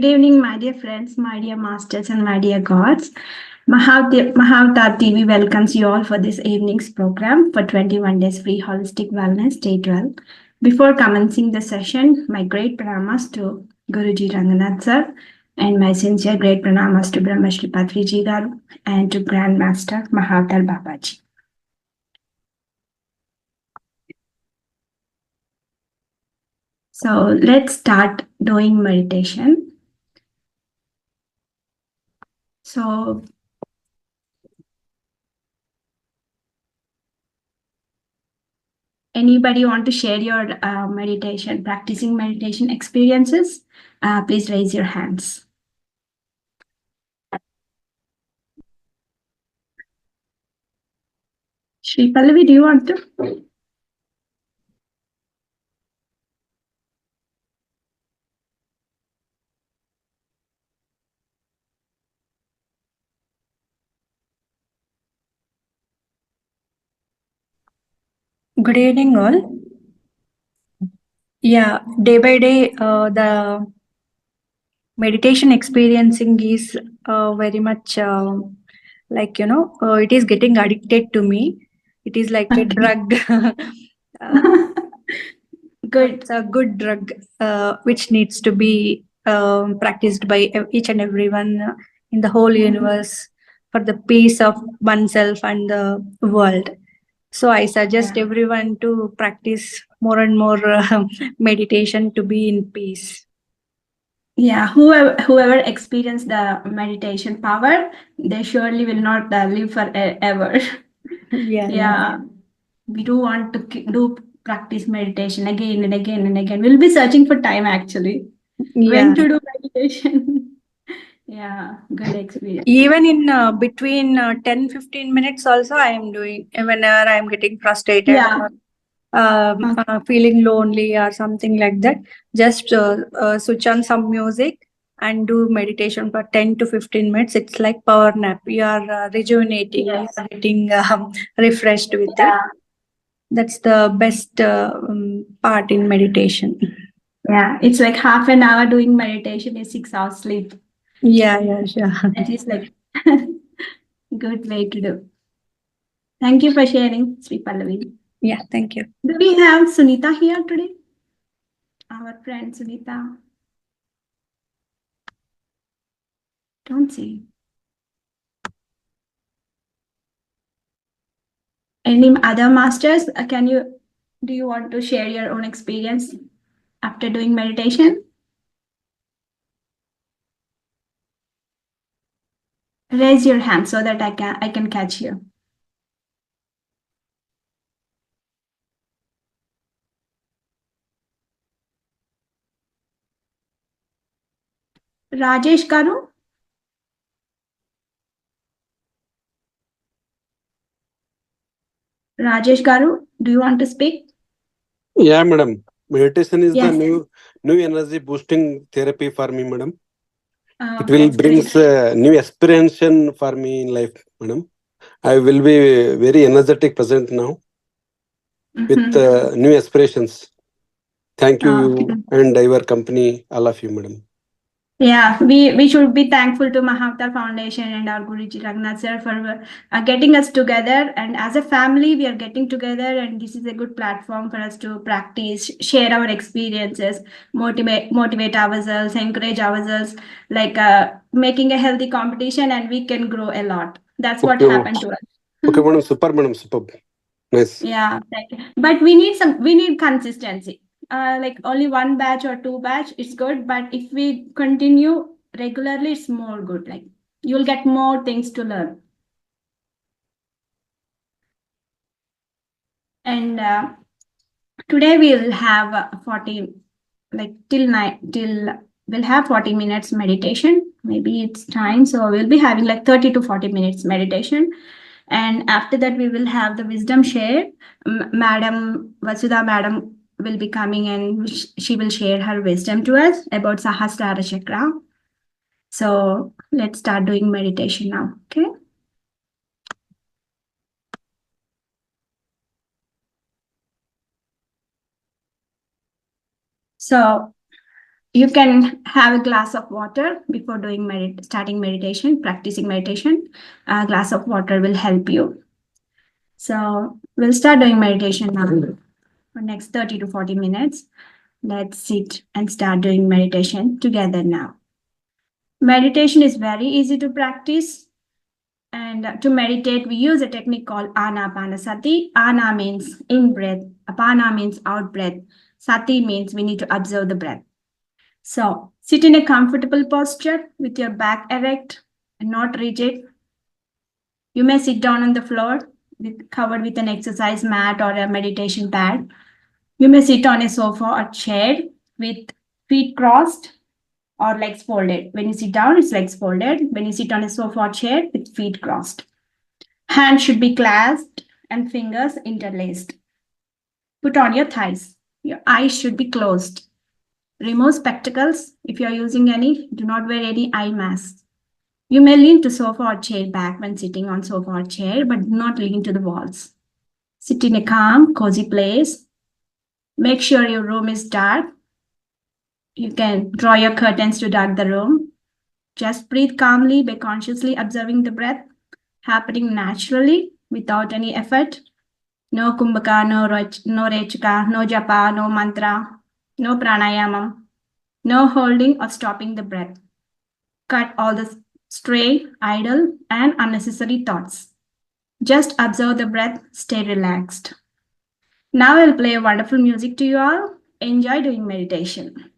Good evening, my dear friends, my dear masters, and my dear gods. Mahavatar TV welcomes you all for this evening's program for 21 days free holistic wellness. Stay well. Before commencing the session, my great pranamas to Guruji Ranganath sir and my sincere great pranamas to Brahmashri Patriji Garu and to Grandmaster Mahavatar Babaji. So let's start doing meditation. So anybody want to share your practicing meditation experiences? Please raise your hands. Shri Pallavi, do you want to? Good evening, all. Yeah, day by day, the meditation experiencing is very much it is getting addicted to me. It is like a drug. Good. It's a good drug which needs to be practiced by each and everyone in the whole universe for the peace of oneself and the world. So I suggest everyone to practice more and more meditation to be in peace. Yeah, whoever experienced the meditation power, they surely will not live forever. Yeah. We do want to do practice meditation again and again and again. We'll be searching for time actually. When to do meditation. Yeah, good experience. Even in between 10-15 minutes also I am doing whenever I am getting frustrated. Yeah. Feeling lonely or something like that, just switch on some music and do meditation for 10-15 minutes. It's like power nap. You are rejuvenating. Yes. You are getting refreshed with it. That's the best part in meditation. Yeah, it's like half an hour doing meditation is 6 hours sleep. Yeah, sure. It is like good way to do. Thank you for sharing, Sri Pallavi. Yeah, thank you. Do we have Sunita here today? Our friend Sunita. Don't see. Any other masters? Do you want to share your own experience after doing meditation? Raise your hand so that I can catch you. Rajesh Garu? Rajesh Garu, do you want to speak? Yeah, madam. Meditation is the new energy boosting therapy for me, madam. It will bring new aspiration for me in life, madam. I will be very energetic present now with new aspirations. Thank you and your company, all of you, madam. Yeah, we should be thankful to Mahavatar Foundation and our Guruji Ranganath sir for getting us together. And as a family, we are getting together, and this is a good platform for us to practice, share our experiences, motivate ourselves, encourage ourselves, like making a healthy competition, and we can grow a lot. That's what happened to us. Okay, madam, super, madam, super. Nice. Yeah, thank you. But we need consistency. Like only one batch or two batch, it's good. But if we continue regularly, it's more good. Like you'll get more things to learn. And today we'll have 40, like we'll have 40 minutes meditation. Maybe it's time. So we'll be having like 30 to 40 minutes meditation. And after that, we will have the wisdom share. Madam Vasudha, madam will be coming and she will share her wisdom to us about Sahasrara Chakra. So let's start doing meditation now. Okay. So You can have a glass of water before doing starting meditation, practicing meditation. A glass of water will help you. So we'll start doing meditation now for next 30 to 40 minutes. Let's sit and start doing meditation together now. Meditation is very easy to practice. And to meditate, we use a technique called anapanasati. Ana means in breath, apana means out breath, sati means we need to observe the breath. So sit in a comfortable posture with your back erect and not rigid. You may sit down on the floor covered with an exercise mat or a meditation pad. You may sit on a sofa or chair with feet crossed or legs folded. When you sit down, it's legs folded. When you sit on a sofa or chair with feet crossed. Hands should be clasped and fingers interlaced. Put on your thighs. Your eyes should be closed. Remove spectacles. If you are using any, do not wear any eye masks. You may lean to sofa or chair back when sitting on sofa or chair, but do not lean to the walls. Sit in a calm, cozy place. Make sure your room is dark. You can draw your curtains to dark the room. Just breathe calmly by consciously observing the breath happening naturally without any effort. No kumbhaka, no rechaka, no japa, no mantra, no pranayamam, no holding or stopping the breath. Cut all the stray, idle, and unnecessary thoughts. Just observe the breath, stay relaxed. Now I'll play wonderful music to you all. Enjoy doing meditation.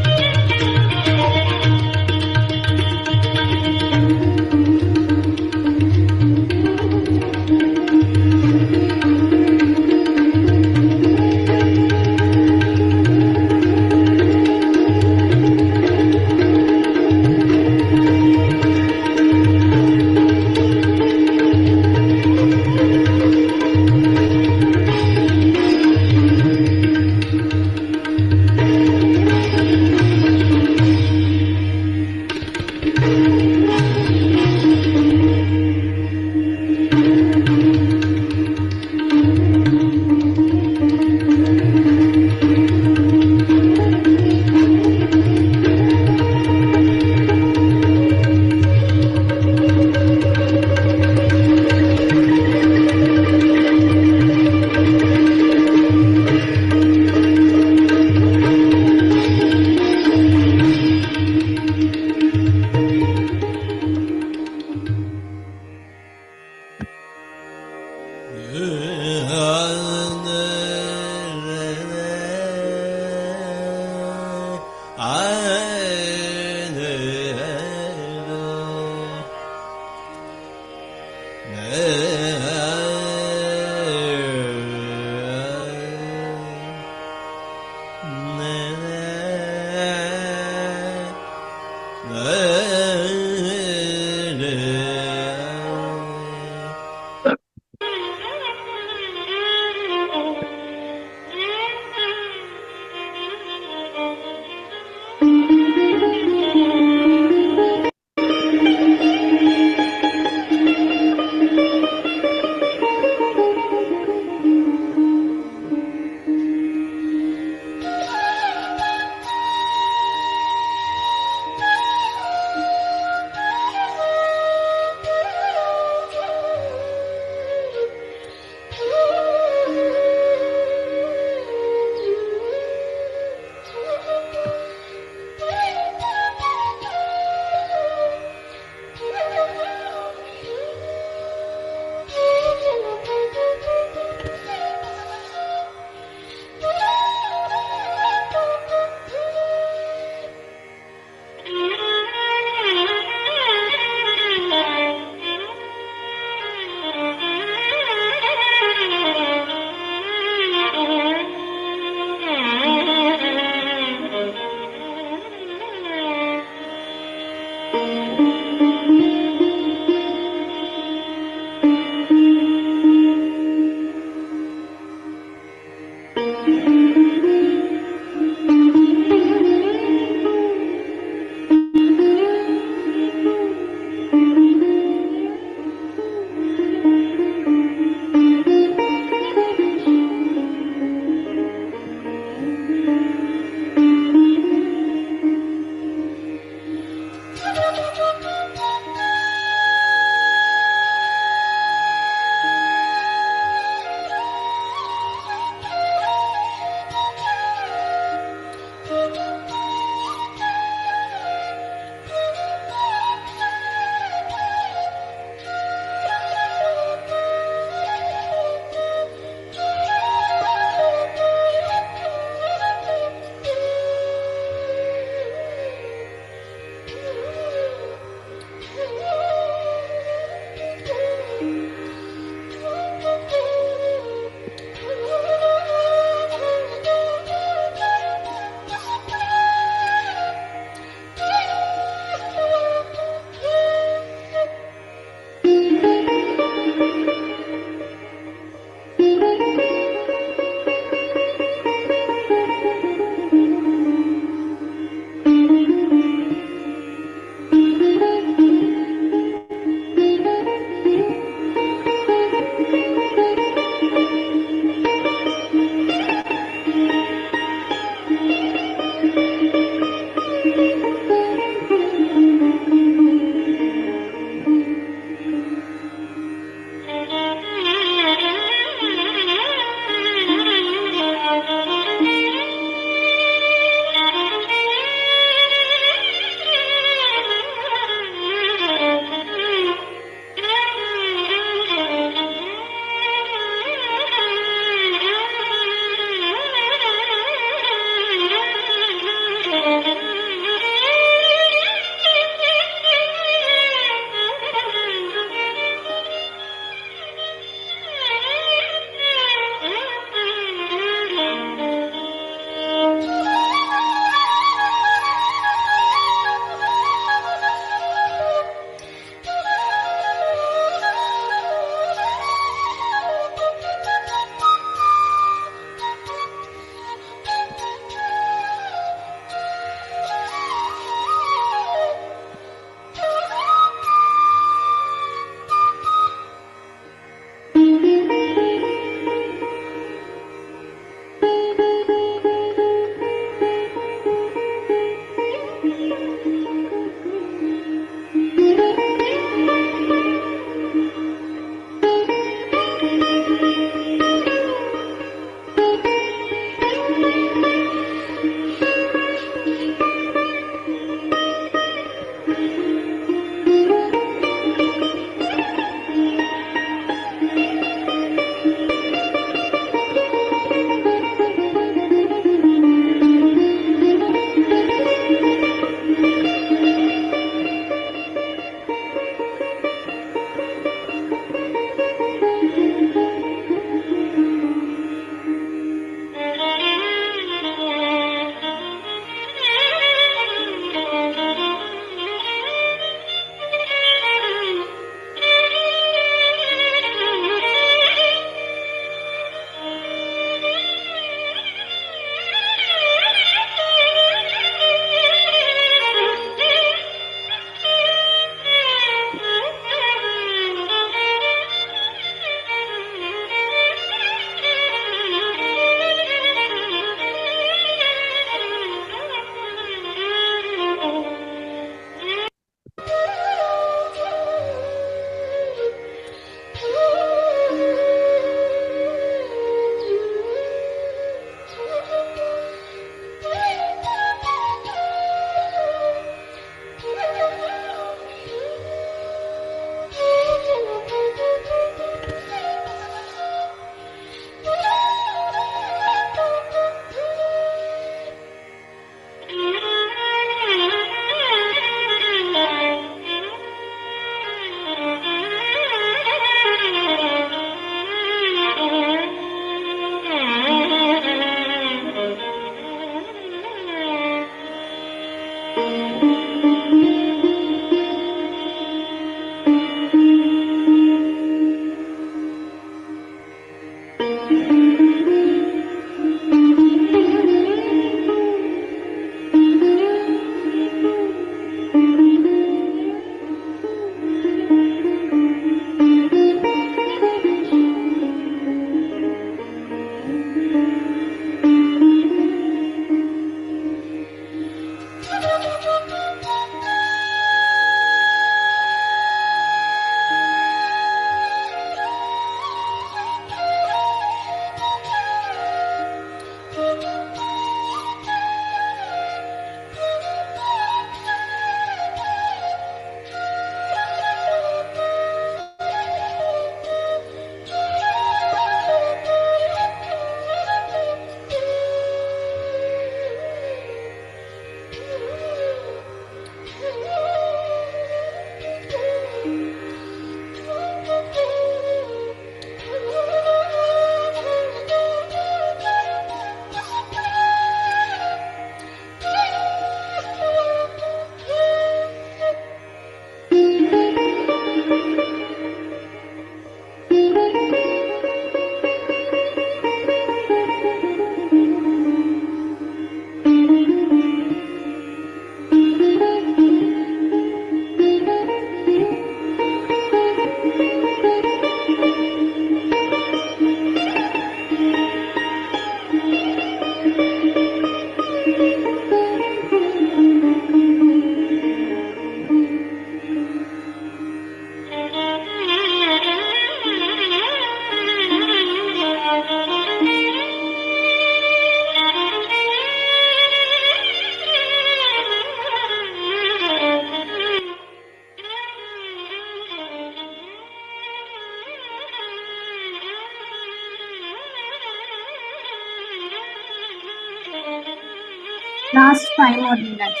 Last 5 more minutes.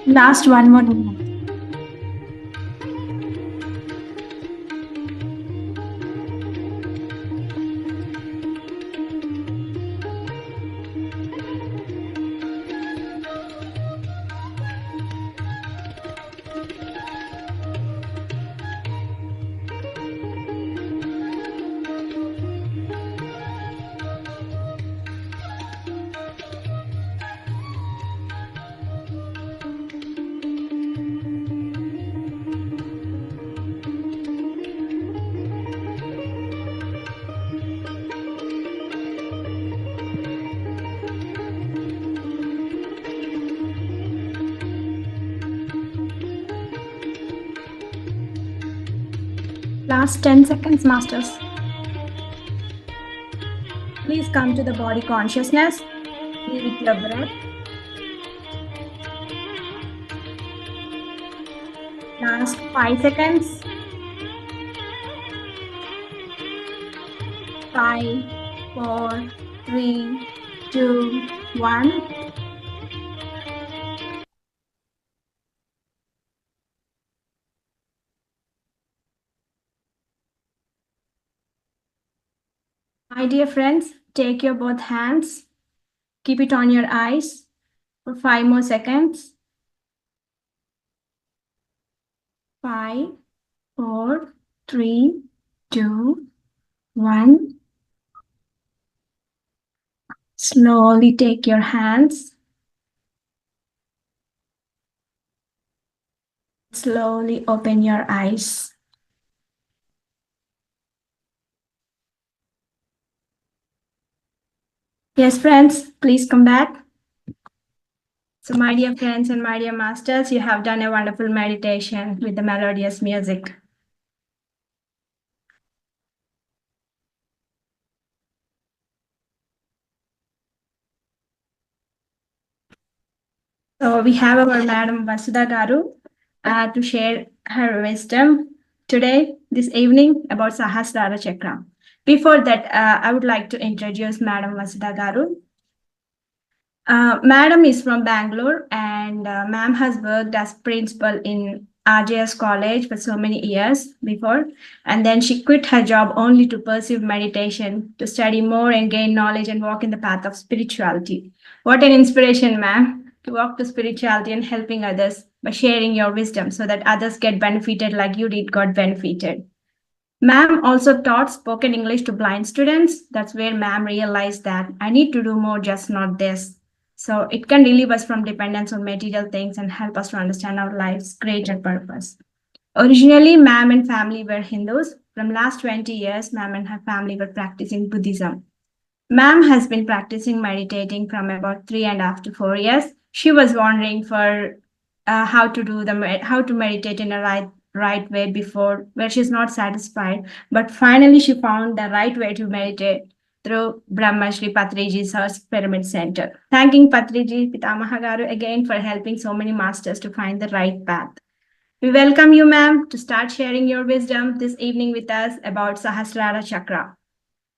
Last 1 more minute. Last 10 seconds, masters. Please come to the body consciousness. Be with your breath. Last 5 seconds. 5, 4, 3, 2, 1. My dear friends, take your both hands, keep it on your eyes for 5 more seconds. 5, 4, 3, 2, 1. Slowly take your hands. Slowly open your eyes. Yes, friends, please come back. So, my dear friends and my dear masters, you have done a wonderful meditation with the melodious music. So, we have our Madam Vasudha Garu to share her wisdom today, this evening, about Sahasrara Chakra. Before that, I would like to introduce Madam Vasudha Garu. Madam is from Bangalore, and ma'am has worked as principal in RJS College for so many years before. And then she quit her job only to pursue meditation, to study more and gain knowledge and walk in the path of spirituality. What an inspiration, ma'am, to walk to spirituality and helping others by sharing your wisdom so that others get benefited like you did, got benefited. Ma'am also taught spoken English to blind students. That's where ma'am realized that I need to do more, just not this. So it can relieve us from dependence on material things and help us to understand our life's greater purpose. Originally, ma'am and family were Hindus. From last 20 years, ma'am and her family were practicing Buddhism. Ma'am has been practicing meditating from about 3.5 to 4 years. She was wondering for how to do how to meditate in a right way before, where she's not satisfied. But finally, she found the right way to meditate through Brahma Shri Patriji's Pyramid Center. Thanking Patriji Pitamaha Garu again for helping so many masters to find the right path. We welcome you, ma'am, to start sharing your wisdom this evening with us about Sahasrara Chakra.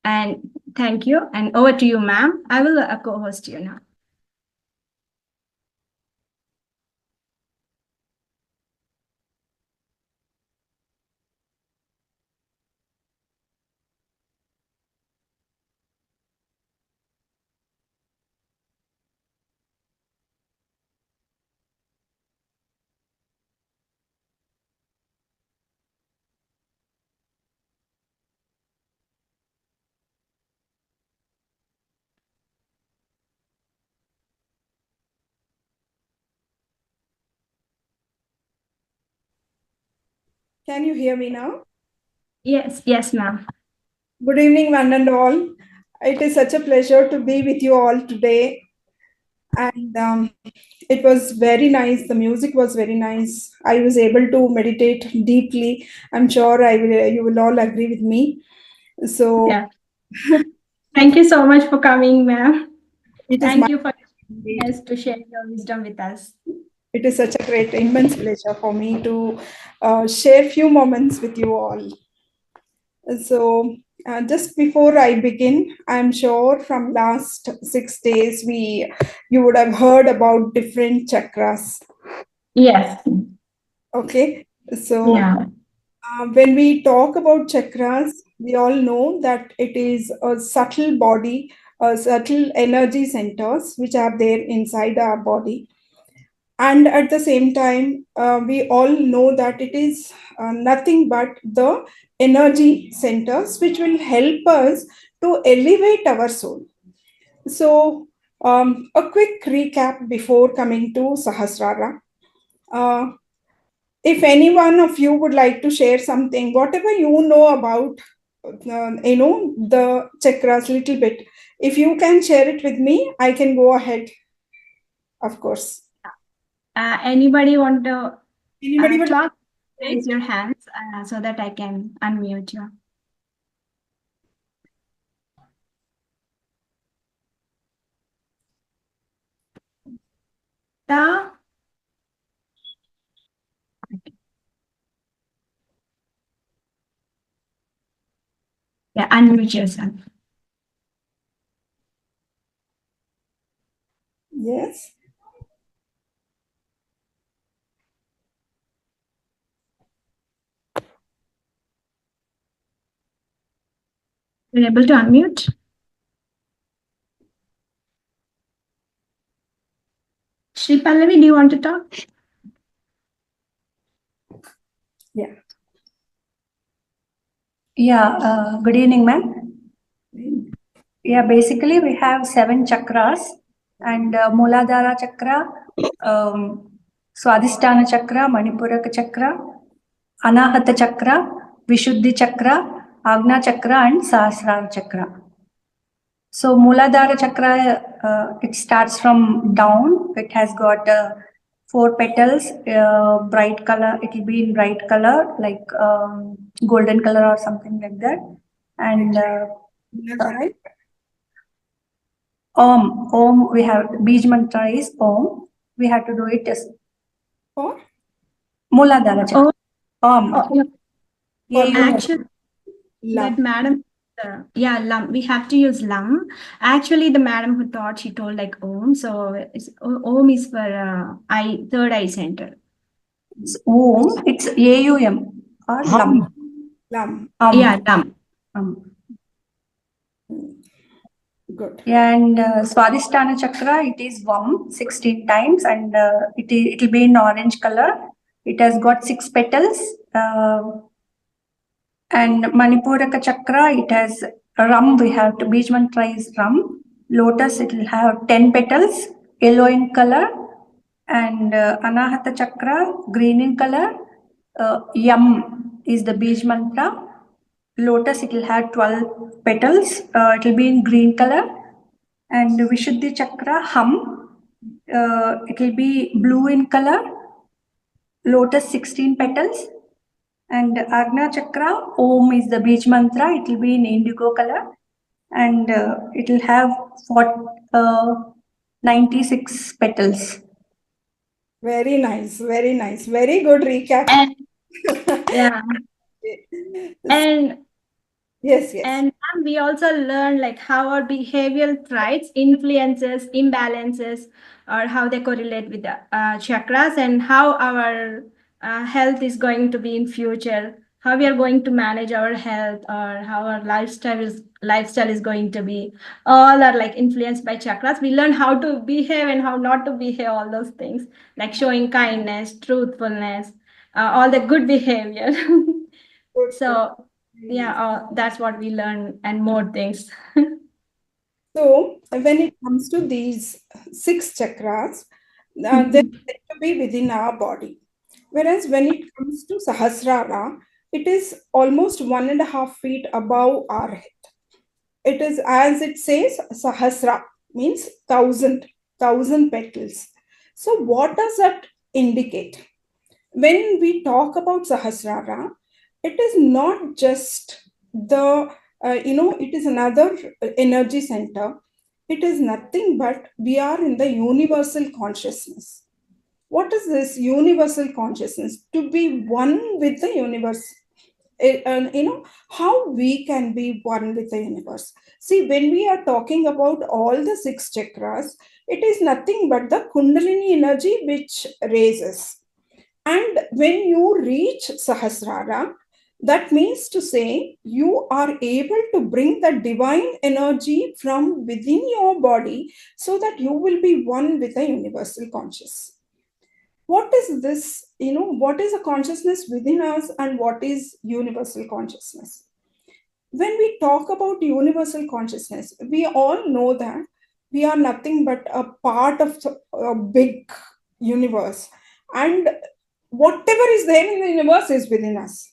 And thank you. And over to you, ma'am. I will co-host you now. Can you hear me now? Yes, ma'am. Good evening, one and all. It is such a pleasure to be with you all today. And it was very nice. The music was very nice. I was able to meditate deeply. I'm sure you will all agree with me. So, Yeah. Thank you so much for coming, ma'am. it is Thank my you for us to share your wisdom with us. it is such a great, immense pleasure for me to share few moments with you all. So, just before I begin, I'm sure from last 6 days you would have heard about different chakras. Yes. Okay, so Yeah. when we talk about chakras, we all know that it is a subtle body, subtle energy centers which are there inside our body. And at the same time, we all know that it is nothing but the energy centers which will help us to elevate our soul. So, a quick recap before coming to Sahasrara. Uh, if any one of you would like to share something, whatever you know about, the chakras little bit, if you can share it with me, I can go ahead, of course. Anybody want to Anybody would talk? Raise your hands so that I can unmute you. The Yeah, unmute yourself. Yes. You're able to unmute? Shri Pallavi, do you want to talk? Yeah. Yeah, good evening, ma'am. Yeah, basically we have 7 chakras and Mooladhara chakra, Swadhisthana chakra, Manipuraka chakra, Anahata chakra, Vishuddhi chakra, Agna chakra and Sahasrara chakra. So Mooladhara chakra, it starts from down. It has got 4 petals, bright color. It will be in bright color, like golden color or something like that. And Om, we have Bij mantra is Om. We have to do it as Or Mooladhara chakra. Om. Actually, Lam. that madam, yeah, Lam. We have to use Lam. Actually, the madam who taught, she told like Om. So Om is for third eye center. It's Om. It's AUM or Lam. Lam. Yeah, Lam. Good. And Swadhisthana chakra, it is Vam 16 times and it will be in orange color. It has got 6 petals. And Manipuraka chakra, it has Ram. We have to Bij mantra is Ram. Lotus, it will have 10 petals, yellow in color. And Anahata chakra, green in color. Yam is the Bij mantra. Lotus, it will have 12 petals. It will be in green color. And Vishuddhi chakra, Hum, it will be blue in color. Lotus, 16 petals. And Agna chakra, Om is the Bij mantra. It will be in indigo color. And it will have 96 petals. Very nice. Very nice. Very good recap. And yeah. And yes. And we also learn like how our behavioral traits influences imbalances or how they correlate with the chakras and how our health is going to be in future, how we are going to manage our health or how our lifestyle is going to be. All are like influenced by chakras. We learn how to behave and how not to behave, all those things like showing kindness, truthfulness, all the good behavior. So yeah, that's what we learn and more things. So when it comes to these 6 chakras, they're said to be within our body. Whereas when it comes to Sahasrara, it is almost 1.5 feet above our head. It is, as it says, Sahasra means thousand petals. So what does that indicate? When we talk about Sahasrara, it is not just the, it is another energy center. It is nothing but we are in the universal consciousness. What is this universal consciousness? To be one with the universe. How we can be one with the universe. See, when we are talking about all the 6 chakras, it is nothing but the Kundalini energy which raises. And when you reach Sahasrara, that means to say you are able to bring the divine energy from within your body so that you will be one with the universal conscious. What is this? What is a consciousness within us and what is universal consciousness? When we talk about universal consciousness, we all know that we are nothing but a part of a big universe. And whatever is there in the universe is within us.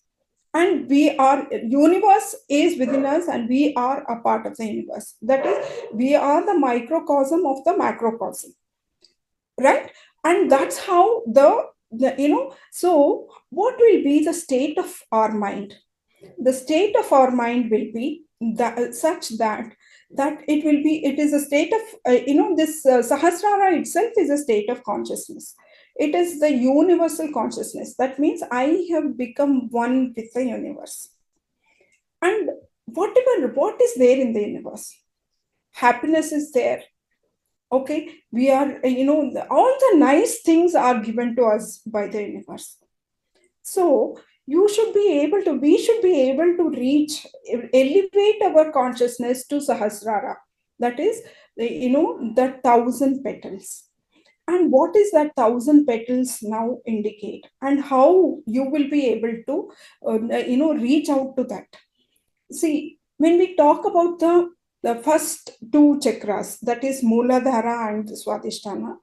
And universe is within us and we are a part of the universe. That is, we are the microcosm of the macrocosm. Right? And that's how so what will be the state of our mind? The state of our mind will be such that it is a state of, this Sahasrara itself is a state of consciousness. It is the universal consciousness. That means I have become one with the universe. And what is there in the universe? Happiness is there. Okay, we are, all the nice things are given to us by the universe. So we should be able to reach, elevate our consciousness to Sahasrara. That is, the 1,000 petals. And what is that 1,000 petals now indicate? And how you will be able to, reach out to that? See, when we talk about the first two chakras, that is Mooladhara and Swadhisthana,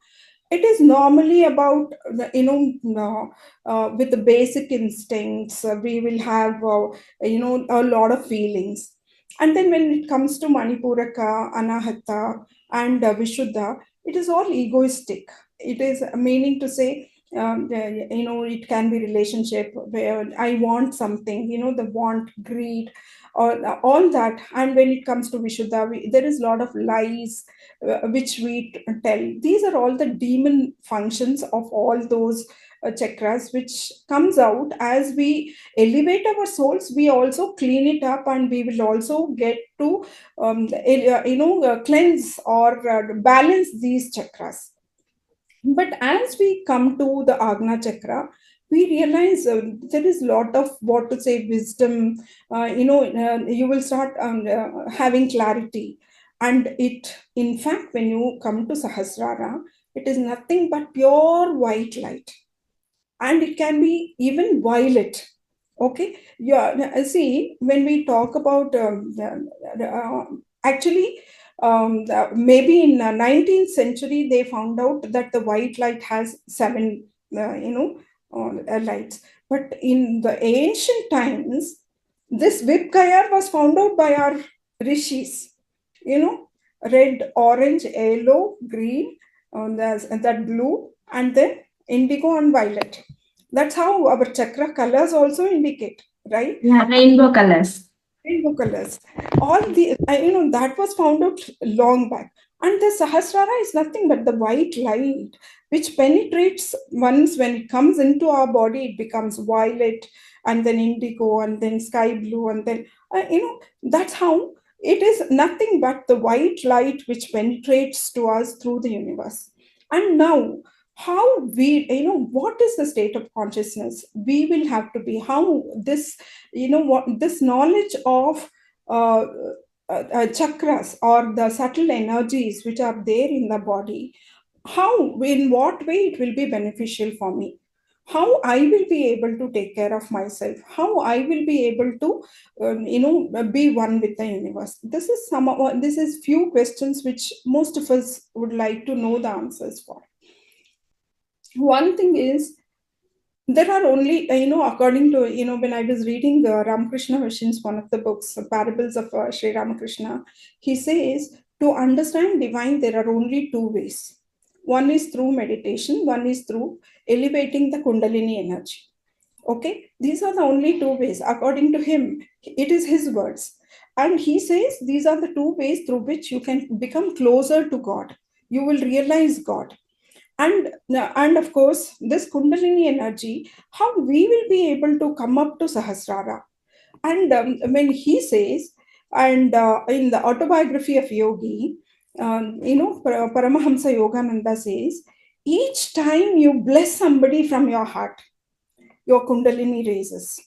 it is normally about, with the basic instincts, we will have, a lot of feelings. And then when it comes to Manipuraka, Anahata, and Vishuddha, it is all egoistic. It is meaning to say, it can be relationship where I want something, the want, greed, or all that. And when it comes to Vishuddha, there is a lot of lies which we tell. These are all the demon functions of all those chakras, which comes out as we elevate our souls. We also clean it up, and we will also get to cleanse or balance these chakras. But as we come to the Agna chakra, we realize there is a lot of, what to say, wisdom. You will start having clarity. And in fact, when you come to Sahasrara, it is nothing but pure white light. And it can be even violet. Okay. Yeah. See, when we talk about actually, maybe in the 19th century, they found out that the white light has 7, lights. But in the ancient times, this Vipkayar was found out by our rishis, red, orange, yellow, green, that blue, and then indigo and violet. That's how our chakra colors also indicate, right? Yeah, rainbow colors. Rainbow colors. All the, that was found out long back. And the Sahasrara is nothing but the white light, which penetrates once when it comes into our body, it becomes violet, and then indigo, and then sky blue, and then, that's how it is nothing but the white light which penetrates to us through the universe. And now, how we, what is the state of consciousness we will have to be, how this, what this knowledge of chakras or the subtle energies which are there in the body, how, in what way it will be beneficial for me, how I will be able to take care of myself, how I will be able to, be one with the universe. This is few questions which most of us would like to know the answers for. One thing is, there are only, according to, when I was reading Ramakrishna Mission's one of the books, Parables of Sri Ramakrishna, he says, to understand divine, there are only two ways. One is through meditation, one is through elevating the Kundalini energy. Okay, these are the only two ways. According to him, it is his words. And he says these are the two ways through which you can become closer to God. You will realize God. And of course, this Kundalini energy, how we will be able to come up to Sahasrara. And when he says, and in the autobiography of Yogi, Paramahamsa Yogananda says, each time you bless somebody from your heart, your Kundalini raises.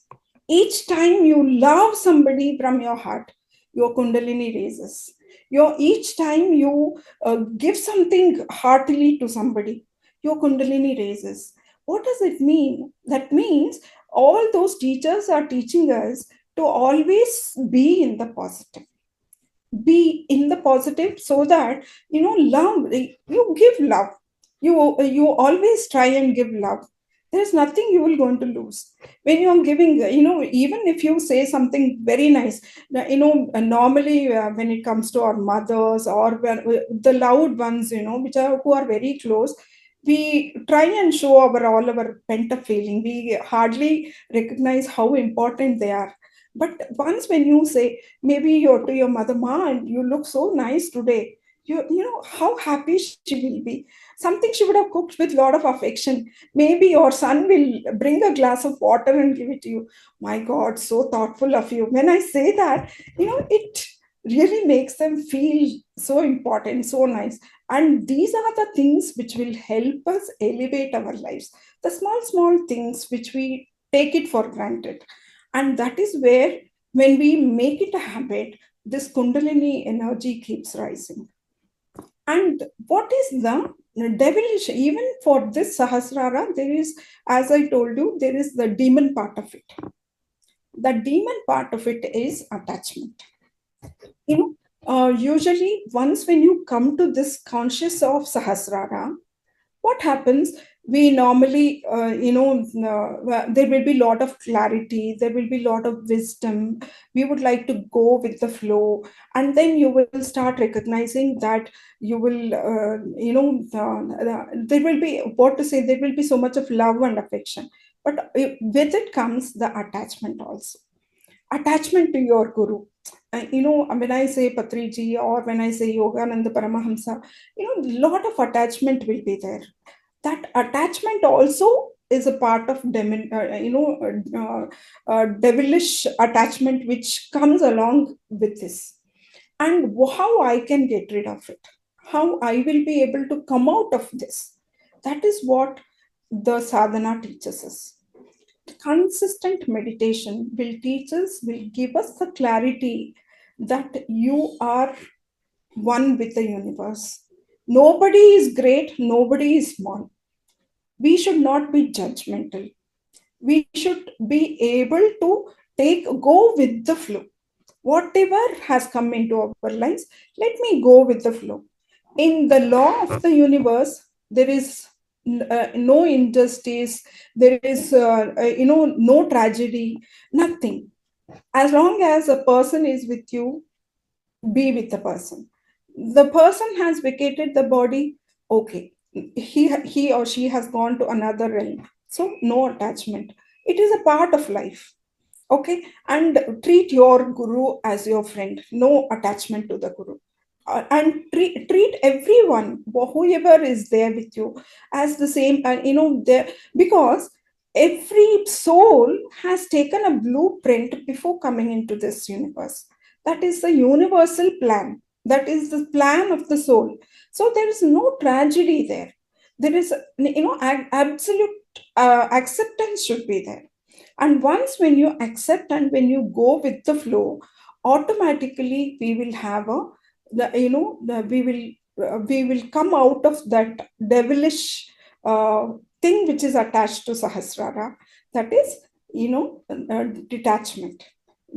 Each time you love somebody from your heart, your Kundalini raises. Each time you give something heartily to somebody, your Kundalini raises. What does it mean? That means all those teachers are teaching us to always be in the positive. Be in the positive so that, love, you give love. You always try and give love. There's nothing you will going to lose when you're giving, even if you say something very nice, normally when it comes to our mothers or the loud ones, who are very close, we try and show all our pent-up feeling. We hardly recognize how important they are. But once when you say, maybe to your mother, Ma, you look so nice today, you know how happy she will be. Something she would have cooked with a lot of affection. Maybe your son will bring a glass of water and give it to you. My God, so thoughtful of you. When I say that, you know, it really makes them feel so important, so nice. And these are the things which will help us elevate our lives. The small, small things which we take it for granted. And that is where, when we make it a habit, this Kundalini energy keeps rising. And what is the devilish? Even for this Sahasrara, there is, as I told you, there is the demon part of it. The demon part of it is attachment. You know, usually once when you come to this conscious of Sahasrara, what happens? We normally, there will be a lot of clarity, there will be a lot of wisdom. We would like to go with the flow, and then you will start recognizing that you will, there will be, what to say, there will be so much of love and affection. But with it comes the attachment also. Attachment to your guru. When I say Patriji or when I say Yogananda Paramahamsa, a lot of attachment will be there. That attachment also is a part of devilish attachment which comes along with this. And how I can get rid of it, how I will be able to come out of this, that is what the sadhana teaches us. Consistent meditation will teach us, will give us the clarity that you are one with the universe. Nobody is great, nobody is small. We should not be judgmental. We should be able to go with the flow. Whatever has come into our lives, let me go with the flow. In the law of the universe, there is no injustice, there is no tragedy, nothing. As long as a person is with you, be with the person. The person has vacated the body, okay, he or she has gone to another realm, so no attachment. It is a part of life. Okay, and treat your guru as your friend, no attachment to the guru. And treat everyone, whoever is there with you, as the same. Because every soul has taken a blueprint before coming into this universe. That is the universal plan. That is the plan of the soul. So there is no tragedy there. There is, absolute acceptance should be there. And once when you accept and when you go with the flow, automatically we will have we will come out of that devilish thing which is attached to Sahasrara. That is, detachment.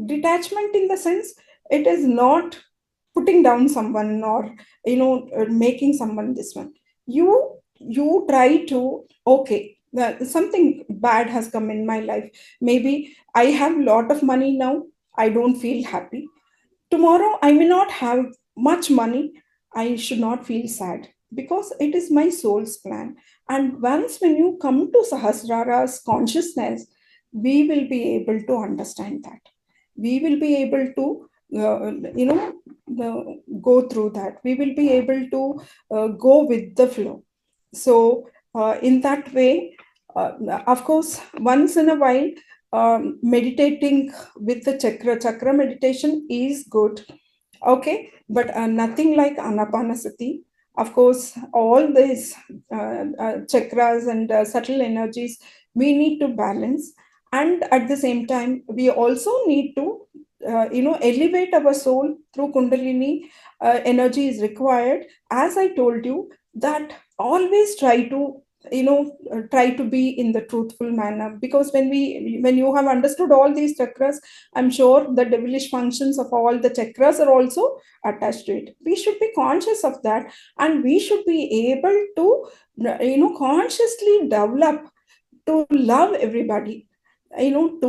Detachment in the sense, it is not putting down someone or making someone this one. You try to, okay, something bad has come in my life. Maybe I have a lot of money now, I don't feel happy. Tomorrow I may not have much money, I should not feel sad, because it is my soul's plan. And once when you come to Sahasrara's consciousness, we will be able to understand that. We will be able to go through that. We will be able to go with the flow. So in that way, of course, once in a while, meditating with the chakra meditation is good. Okay, but nothing like anapanasati. Of course, all these chakras and subtle energies, we need to balance. And at the same time, we also need to elevate our soul through Kundalini. Energy is required. As I told you, that always try to try to be in the truthful manner, because when you have understood all these chakras, I'm sure the devilish functions of all the chakras are also attached to it. We should be conscious of that, and we should be able to consciously develop to love everybody, to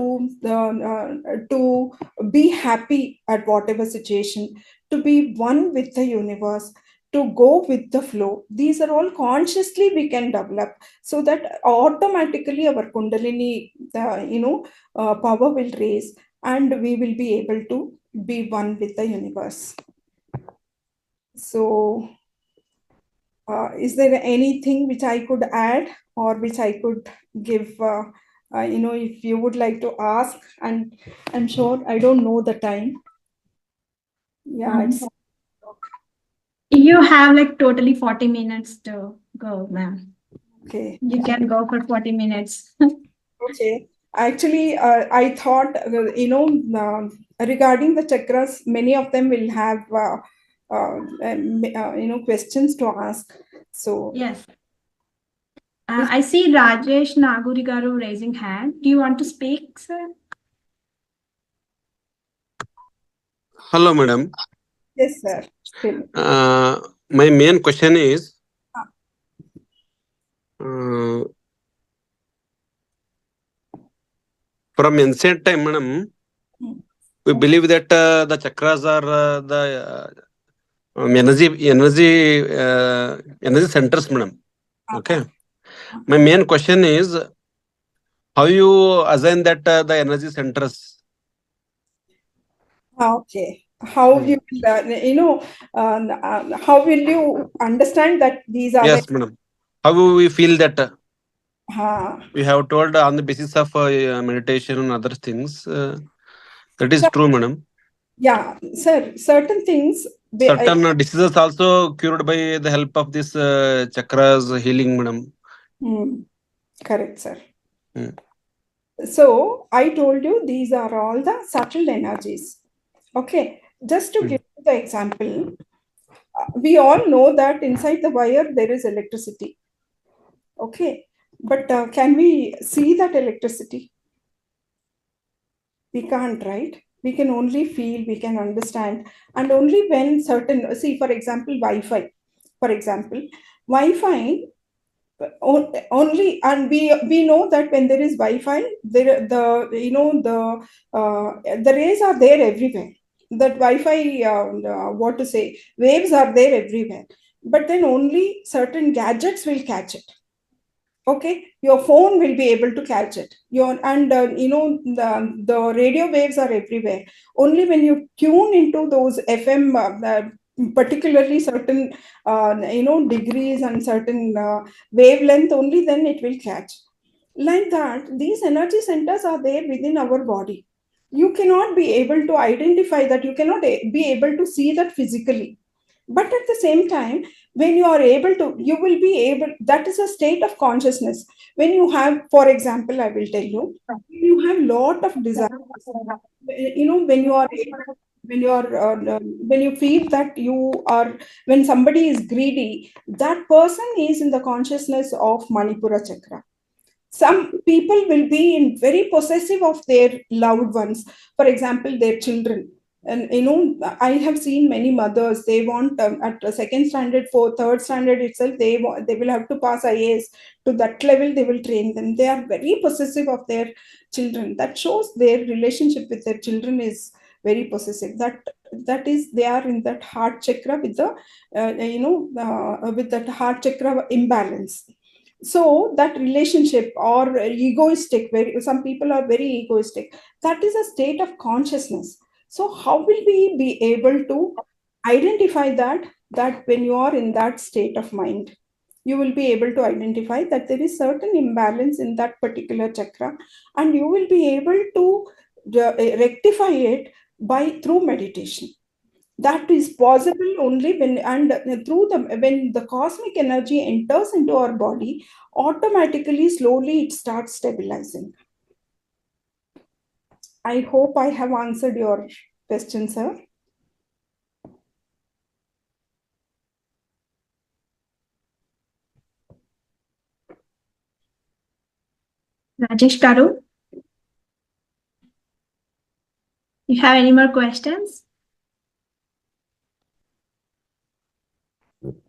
be happy at whatever situation, to be one with the universe, to go with the flow. These are all consciously we can develop, so that automatically our Kundalini power will raise, and we will be able to be one with the universe. So, is there anything which I could add or which I could give? If you would like to ask, and I'm sure I don't know the time. Yeah, it's You have like totally 40 minutes to go, ma'am. okay. You can go for 40 minutes. Okay. Actually, I thought, regarding the chakras, many of them will have, questions to ask. So, Yes. I see Rajesh Naguri garu raising hand. Do you want to speak, sir? Hello, madam. yes, sir. Still. My main question is, from ancient time, madam, we believe that the chakras are energy centers, madam. Okay. My main question is, how you assign that the energy centers? Okay. How you will, how will you understand that these are Yes, madam. How do we feel that? the? We have told on the basis of meditation and other things. That is true, madam. Yeah, sir. Certain things. Certain diseases also cured by the help of this chakras healing, madam. Correct, sir. Mm. So I told you these are all the subtle energies. Okay, just to give you the example, we all know that inside the wire there is electricity. Okay, but can we see that electricity? We can't, right? We can only feel, we can understand, and only when certain, see, for example, Wi-Fi. For example, Wi-Fi only, and we know that when there is Wi-Fi, there the rays are there everywhere. That Wi-Fi, what to say, waves are there everywhere, but then only certain gadgets will catch it. Okay, your phone will be able to catch it. The radio waves are everywhere. Only when you tune into those FM, particularly certain degrees and certain wavelength, only then it will catch. Like that, these energy centers are there within our body. You cannot be able to identify that, you cannot be able to see that physically, but at the same time, when you are able to, you will be able, that is a state of consciousness. When you have, for example, I will tell you, you have lot of desires, when you are, when you feel that you are, when somebody is greedy, that person is in the consciousness of Manipura chakra. Some people will be in very possessive of their loved ones, for example, their children. And I have seen many mothers, they want, at a second standard, for third standard itself, they will have to pass IAS. To that level they will train them. They are very possessive of their children. That shows their relationship with their children is very possessive. That is, they are in that heart chakra with the with that heart chakra imbalance. So that relationship, or egoistic, very, some people are very egoistic, that is a state of consciousness. So how will we be able to identify that when you are in that state of mind, you will be able to identify that there is certain imbalance in that particular chakra, and you will be able to rectify it by through meditation. That is possible only when, and through the, when the cosmic energy enters into our body, automatically, slowly it starts stabilizing. I hope I have answered your question, sir. Rajesh garu, you have any more questions?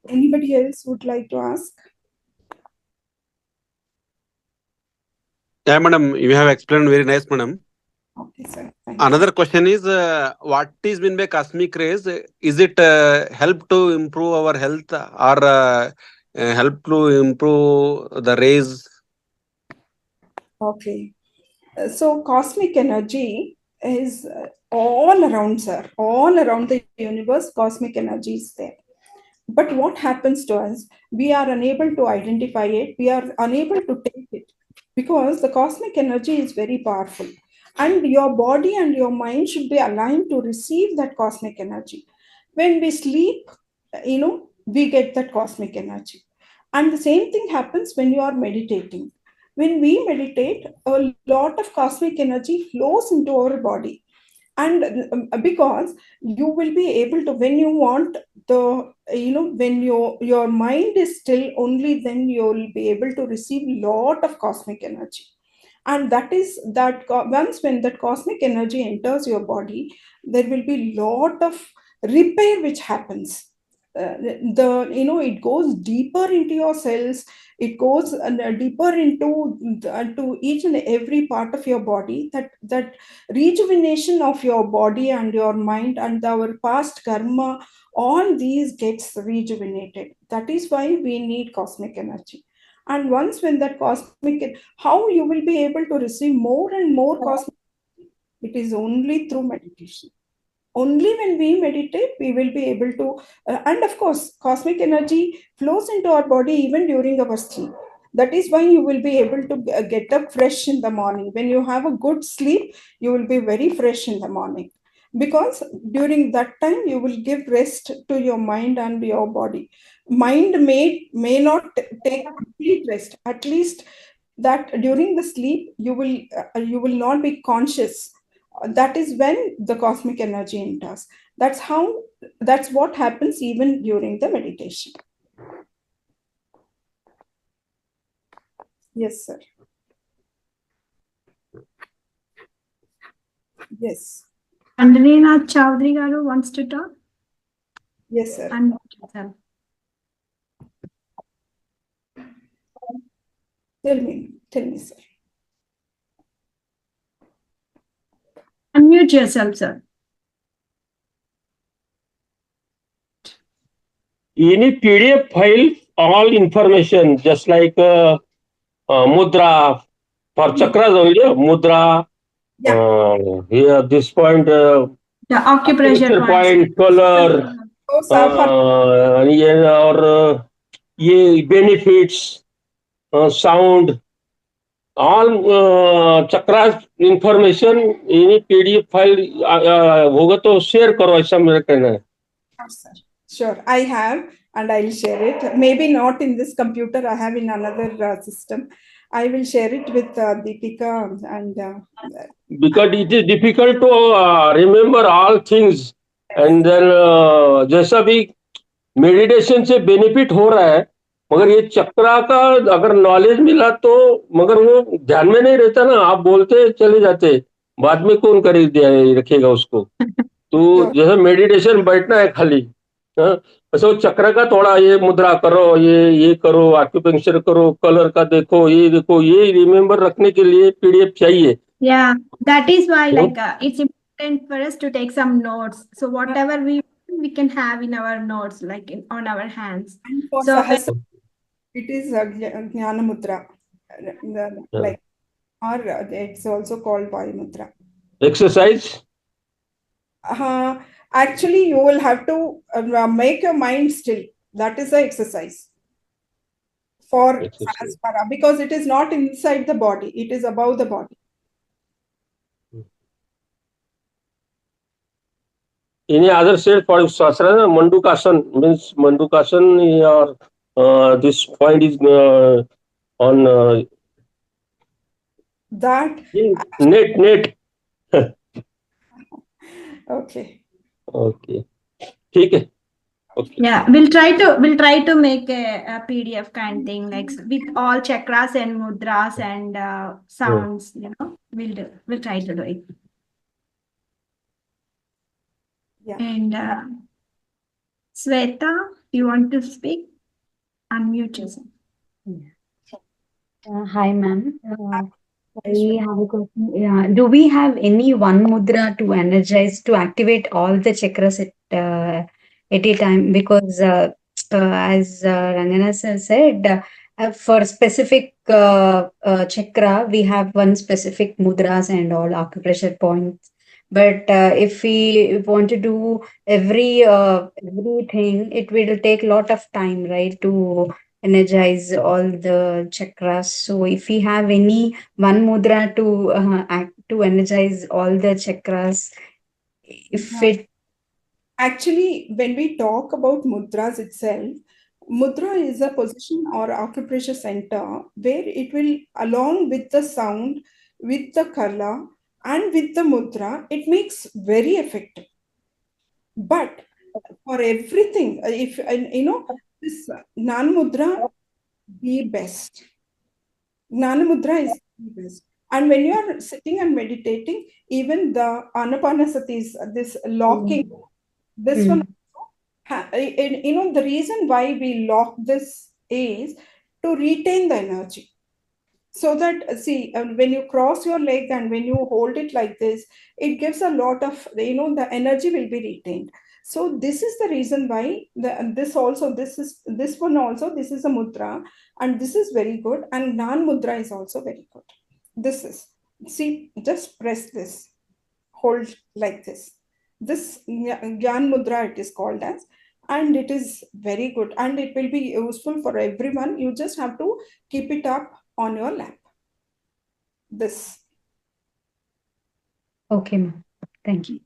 Anybody else would like to ask? Yeah, madam, you have explained very nice, madam. Okay, sir. Thank you. Another question is, what is meant by cosmic rays? Is it help to improve our health, or help to improve the rays? Okay. So cosmic energy is all around, sir. All around the universe, cosmic energy is there. But what happens to us? We are unable to identify it. We are unable to take it because the cosmic energy is very powerful. And your body and your mind should be aligned to receive that cosmic energy. When we sleep, we get that cosmic energy. And the same thing happens when you are meditating. When we meditate, a lot of cosmic energy flows into our body. And because you will be able to, when you want when your mind is still, only then you will be able to receive lot of cosmic energy. And that is that once when that cosmic energy enters your body, there will be lot of repair which happens. It goes deeper into your cells. It goes deeper into to each and every part of your body. That rejuvenation of your body and your mind and our past karma, all these gets rejuvenated. That is why we need cosmic energy. And once when that cosmic, how you will be able to receive more and more cosmic, it is only through meditation. Only when we meditate we will be able to and of course cosmic energy flows into our body even during our sleep. That is why you will be able to get up fresh in the morning. When you have a good sleep, you will be very fresh in the morning, because during that time you will give rest to your mind and your body. Mind may not take complete rest, at least that during the sleep you will not be conscious. That is when the cosmic energy enters. That's what happens even during the meditation. Yes, sir. Yes. Andrinath Chowdhury Garu wants to talk. Yes, sir. Tell me, sir. Unmute yourself, sir. Any PDF file, all information, just like mudra for chakras only, mudra. Yeah. Here, this point, The acupressure point, color, or benefits, sound, all chakras information. Any PDF file होगा तो share करो, ऐसा मेरा कहना है. Sure, I have, and I'll share it. Maybe not in this computer, I have in another system. I will share it with Deepika and because it is difficult to remember all things, and then जैसा भी meditation से benefit हो रहा है, मगर ये चक्रा का अगर नॉलेज मिला तो, मगर वो ध्यान में नहीं रहता ना, आप बोलते चले जाते, बाद में कौन रखेगा उसको. तो जैसे मेडिटेशन बैठना है खाली, ऐसा चक्र का थोड़ा ये मुद्रा करो, ये करो, आक्यूपेंक्चर करो, कलर का देखो, ये रिमेम्बर रखने के लिए पीडीएफ चाहिए. Yeah, that is why it's important for us to take some notes. So whatever we can have in our notes, like on our hands. And for so Sahasrara, it is Jnana Mudra, or it's also called Vayu Mudra. Exercise? Actually, you will have to make your mind still. That is the exercise for Sahasrara, because it is not inside the body, it is above the body. Any other state for Sahasrara? Mandukasana means Mandukasana, or this point is on that net. Okay. ठीक है. Okay. Yeah, we'll try to make a PDF kind thing, like with all chakras and mudras and sounds. We'll try to do it. Yeah. And Sweta, you want to speak? Unmute yourself. Hi, ma'am. I have a question. Yeah. Do we have any one mudra to energize, to activate all the chakras at a time? Because as Rangana sir said, for specific chakra, we have one specific mudras and all acupressure points. But if we want to do everything, it will take a lot of time, right, to energize all the chakras. So if we have any one mudra to to energize all the chakras, if it Actually, when we talk about mudras itself, mudra is a position or acupressure center where it will, along with the sound, with the color, and with the mudra, it makes very effective. But for everything, if this Nan Mudra, the best. Gnana Mudra is the best. And when you are sitting and meditating, even the Anapanasati, this locking, this one, the reason why we lock this is to retain the energy. So that, see, when you cross your leg and when you hold it like this, it gives a lot of, the energy will be retained. So this is the reason why this one also, this is a mudra, and this is very good, and Nan Mudra is also very good. This is, see, just press this, hold like this. This Gyan Mudra it is called as, and it is very good, and it will be useful for everyone. You just have to keep it up on your lap. This. Okay, ma'am. Thank you.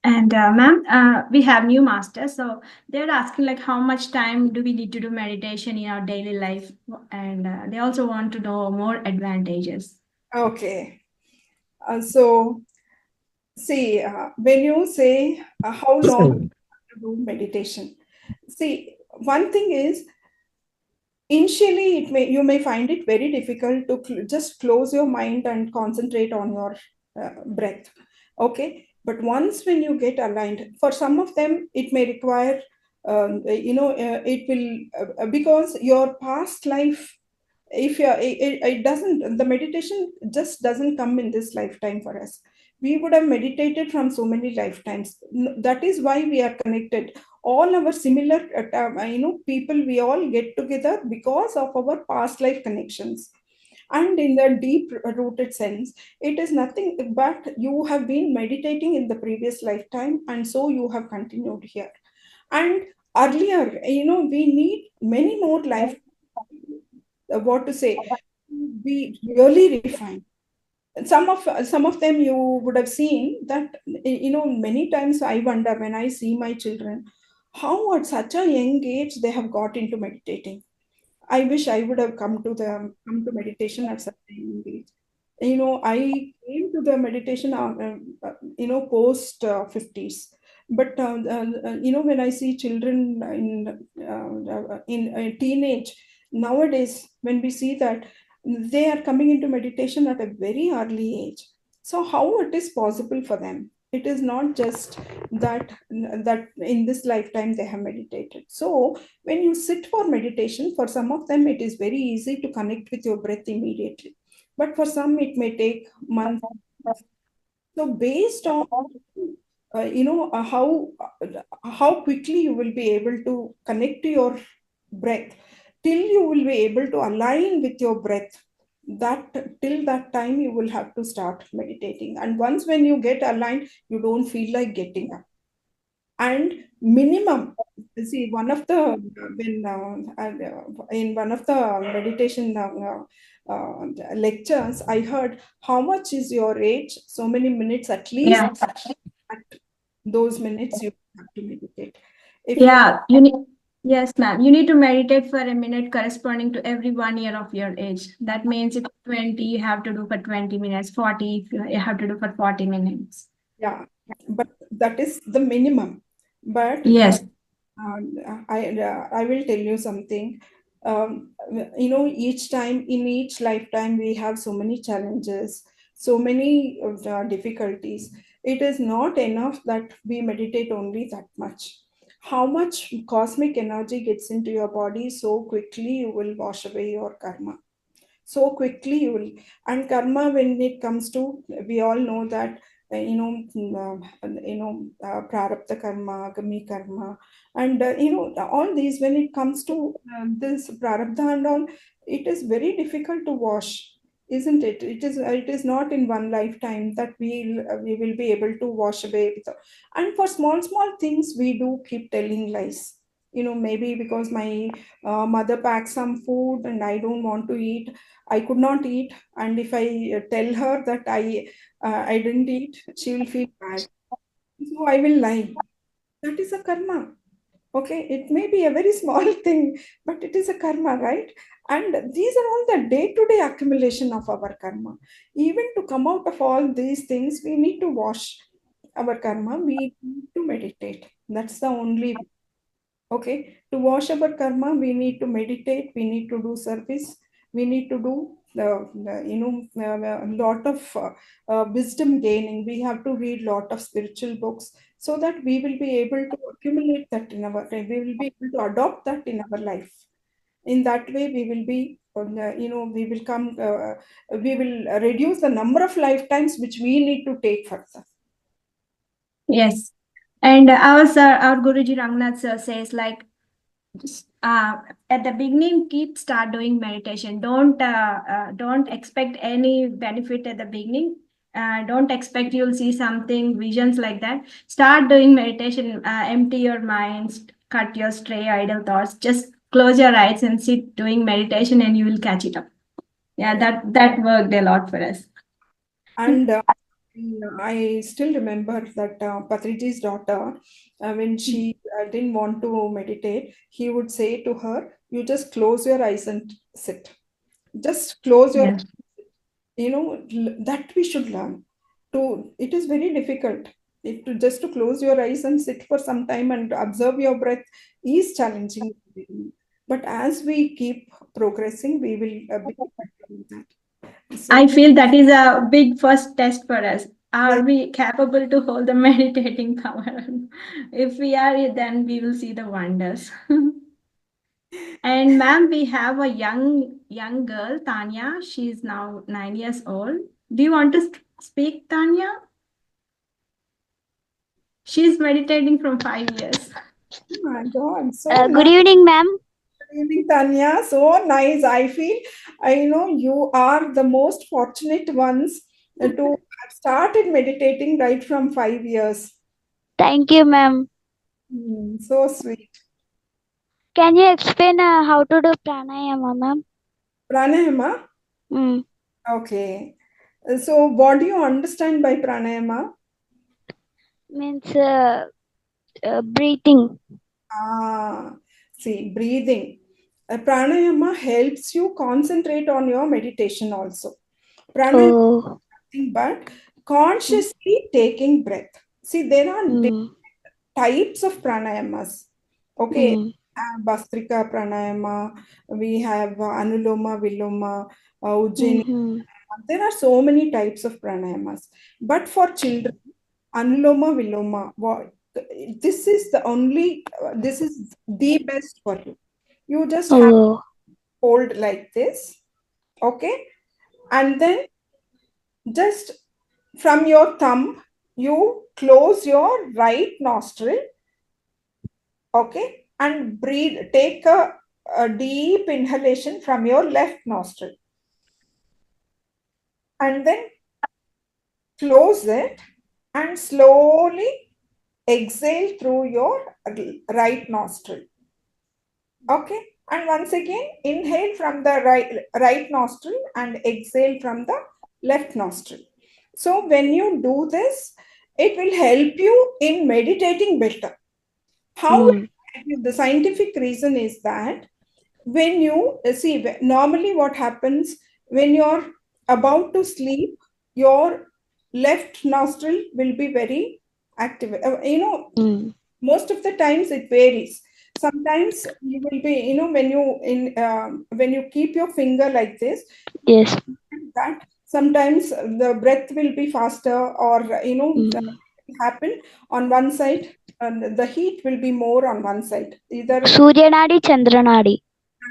And ma'am, we have new masters, so they're asking like how much time do we need to do meditation in our daily life, and they also want to know more advantages. Okay. So, see, when you say how long to do meditation, see, one thing is, initially you may find it very difficult to just close your mind and concentrate on your breath. Okay, but once when you get aligned, for some of them it may require it will because your past life, if you it doesn't, the meditation just doesn't come in this lifetime. For us, we would have meditated from so many lifetimes. That is why we are connected. All our similar people, we all get together because of our past life connections. And in the deep rooted sense, it is nothing but you have been meditating in the previous lifetime, and so you have continued here. And earlier, we need many more life, what to say, be really refined. Some of them you would have seen that, many times I wonder when I see my children, how at such a young age they have got into meditating. I wish I would have come to meditation at such a young age. I came to the meditation post 50s. But when I see children in teenage nowadays, when we see that they are coming into meditation at a very early age, so how it is possible for them? It is not just that in this lifetime they have meditated. So when you sit for meditation, for some of them it is very easy to connect with your breath immediately, but for some it may take months. So based on how quickly you will be able to connect to your breath, till you will be able to align with your breath, that till that time you will have to start meditating. And once when you get aligned, you don't feel like getting up. And minimum, see, one of the when in one of the meditation lectures, I heard, how much is your age, so many minutes at least. Yeah. At those minutes you have to meditate. If Yeah, you need. Yes, ma'am. You need to meditate for a minute corresponding to every 1 year of your age. That means if 20, you have to do for 20 minutes, 40, you have to do for 40 minutes. Yeah, but that is the minimum. But Yes. I will tell you something. Each time, in each lifetime, we have so many challenges, so many difficulties. It is not enough that we meditate only that much. How much cosmic energy gets into your body, so quickly you will wash away your karma. So quickly you will. And karma, when it comes to, we all know that prarabdha karma, agami karma, and all these, when it comes to this prarabdha and all, it is very difficult to wash. isn't it? It is not in one lifetime that we will be able to wash away with. And for small things, we do keep telling lies. Maybe because my mother packed some food and I don't want to eat, I could not eat, and if I tell her that I didn't eat, she will feel bad. So I will lie. That is a karma. Okay, it may be a very small thing, but it is a karma, right? And these are all the day-to-day accumulation of our karma. Even to come out of all these things, we need to wash our karma. We need to meditate. That's the only way. Okay, to wash our karma, we need to meditate. We need to do service. We need to do a lot of wisdom gaining. We have to read lot of spiritual books so that we will be able to accumulate that in our life. We will be able to adopt that in our life. In that way, we will be, we will reduce the number of lifetimes which we need to take further. Yes. And our Guruji Rangnath sir says, like, at the beginning, start doing meditation. Don't expect any benefit at the beginning. Don't expect you'll see something, visions like that. Start doing meditation. Empty your mind, cut your stray idle thoughts. Just close your eyes and sit doing meditation, and you will catch it up. Yeah, that worked a lot for us. And I still remember that Patriji's daughter, when she didn't want to meditate, he would say to her, "You just close your eyes and sit. Just close your Yes. That we should learn. It is very difficult. Just to close your eyes and sit for some time and observe your breath is challenging. But as we keep progressing, we will be able to do that. So, I feel that is a big first test for us. Are yes. we capable to hold the meditating power? If we are, then we will see the wonders. And ma'am, we have a young girl, Tanya. She's now 9 years old. Do you want to speak, Tanya? She's meditating from 5 years. Oh my God, so Good nice. evening, ma'am. Good evening, Tanya. So nice. I know you are the most fortunate ones to have started meditating right from 5 years. Thank you, ma'am. So sweet. Can you explain how to do pranayama, ma'am? Pranayama? Mm. Okay. So what do you understand by pranayama? Means breathing. See, breathing. Pranayama helps you concentrate on your meditation also. Pranayama Oh. is nothing but consciously taking breath. See, there are different types of pranayamas. Okay, Bhastrika pranayama, we have Anuloma Viloma, Ujjaini. There are so many types of pranayamas. But for children, Anuloma Viloma, this is the best for you. You just have to hold like this, okay? And then just from your thumb, you close your right nostril, okay? And breathe, take a deep inhalation from your left nostril. And then close it and slowly exhale through your right nostril. Okay, and once again inhale from the right nostril and exhale from the left nostril. So when you do this, it will help you in meditating better. How will it help you? The scientific reason is that when you see, normally what happens when you're about to sleep, your left nostril will be very active. Most of the times it varies. Sometimes you will be, when you keep your finger like this, yes, that sometimes the breath will be faster, or happen on one side, and the heat will be more on one side, either Suryanadi, Chandranadi.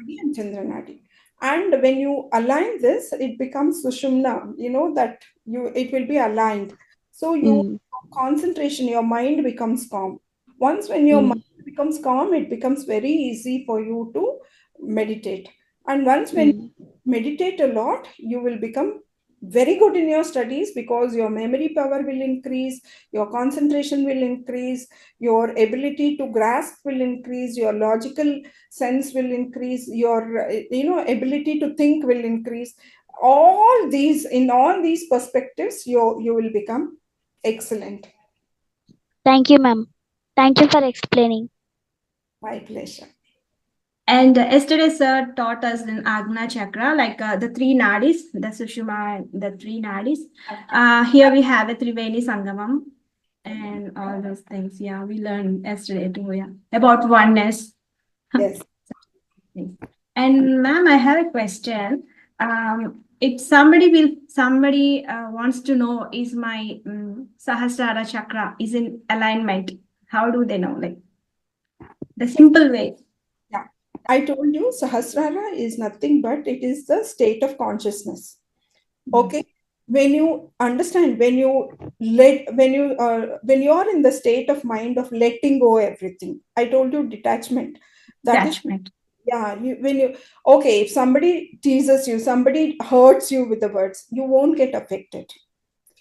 and Chandranadi. And when you align this, it becomes Sushumna, that it will be aligned. So your concentration, your mind becomes calm. Once when your mind becomes calm, it becomes very easy for you to meditate. And once when meditate a lot, you will become very good in your studies, because your memory power will increase, your concentration will increase, your ability to grasp will increase, your logical sense will increase, your ability to think will increase. All these, in all these perspectives, you will become excellent. Thank you, ma'am. Thank you for explaining. My pleasure. And yesterday, sir taught us in Agna Chakra, like the three nadis, the Sushuma, the three nadis. Here we have a Triveni Sangamam and all those things. Yeah, we learned yesterday too. Yeah, about oneness. Yes. And ma'am, I have a question. If somebody wants to know, is my Sahasrara chakra is in alignment? How do they know? Like the simple way. Yeah, I told you Sahasrara is nothing but it is the state of consciousness. Okay, when you understand, when you are in the state of mind of letting go everything, I told you detachment. That is, Attachment. yeah. Okay, if somebody teases you, somebody hurts you with the words, you won't get affected.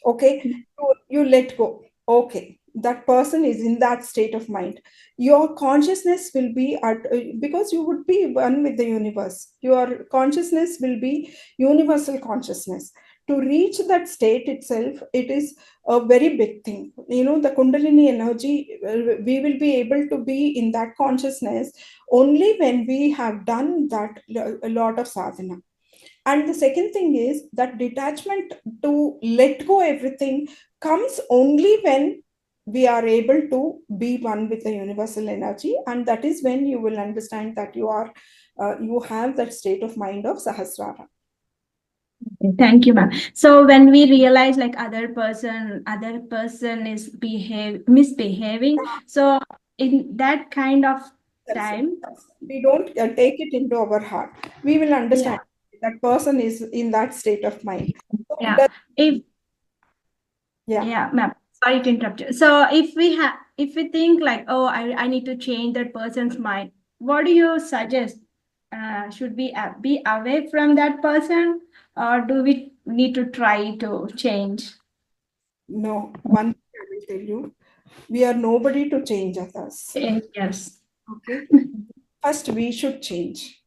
Okay, you let go. Okay, that person is in that state of mind. Your consciousness will be at, because you would be one with the universe, your consciousness will be universal consciousness. To reach that state itself, it is a very big thing. The kundalini energy, we will be able to be in that consciousness only when we have done that a lot of sadhana. And the second thing is that detachment, to let go everything, comes only when we are able to be one with the universal energy. And that is when you will understand that you have that state of mind of Sahasrara. Thank you, ma'am. So when we realize like other person is misbehaving, so in that kind of time, we don't take it into our heart. We will understand that person is in that state of mind. So yeah. Yeah. Yeah, ma'am. Sorry to interrupt you. So if we think like, oh, I need to change that person's mind, what do you suggest? Should we be away from that person, or do we need to try to change? No, one thing I will tell you, we are nobody to change others. Yes. Okay. First, we should change.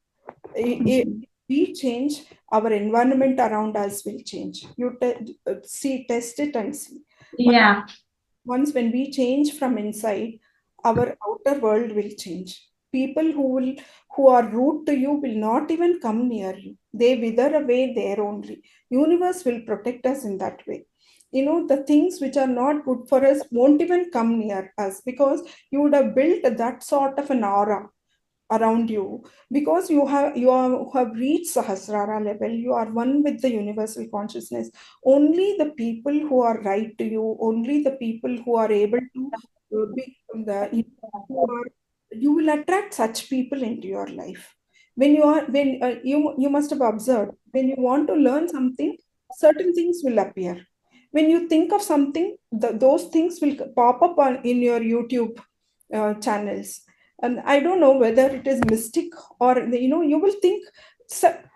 If we change, our environment around us will change. You test it and see. Yeah. Once when we change from inside, our outer world will change. People who are rude to you will not even come near you. They wither away there only. Universe will protect us in that way. The things which are not good for us won't even come near us, because you would have built that sort of an aura around you, because you have reached Sahasrara level. You are one with the universal consciousness. Only the people who are right to you, only the people who are able to be you will attract such people into your life. When you must have observed, when you want to learn something, certain things will appear. When you think of something, those things will pop up in your YouTube channels. And I don't know whether it is mystic, or you will think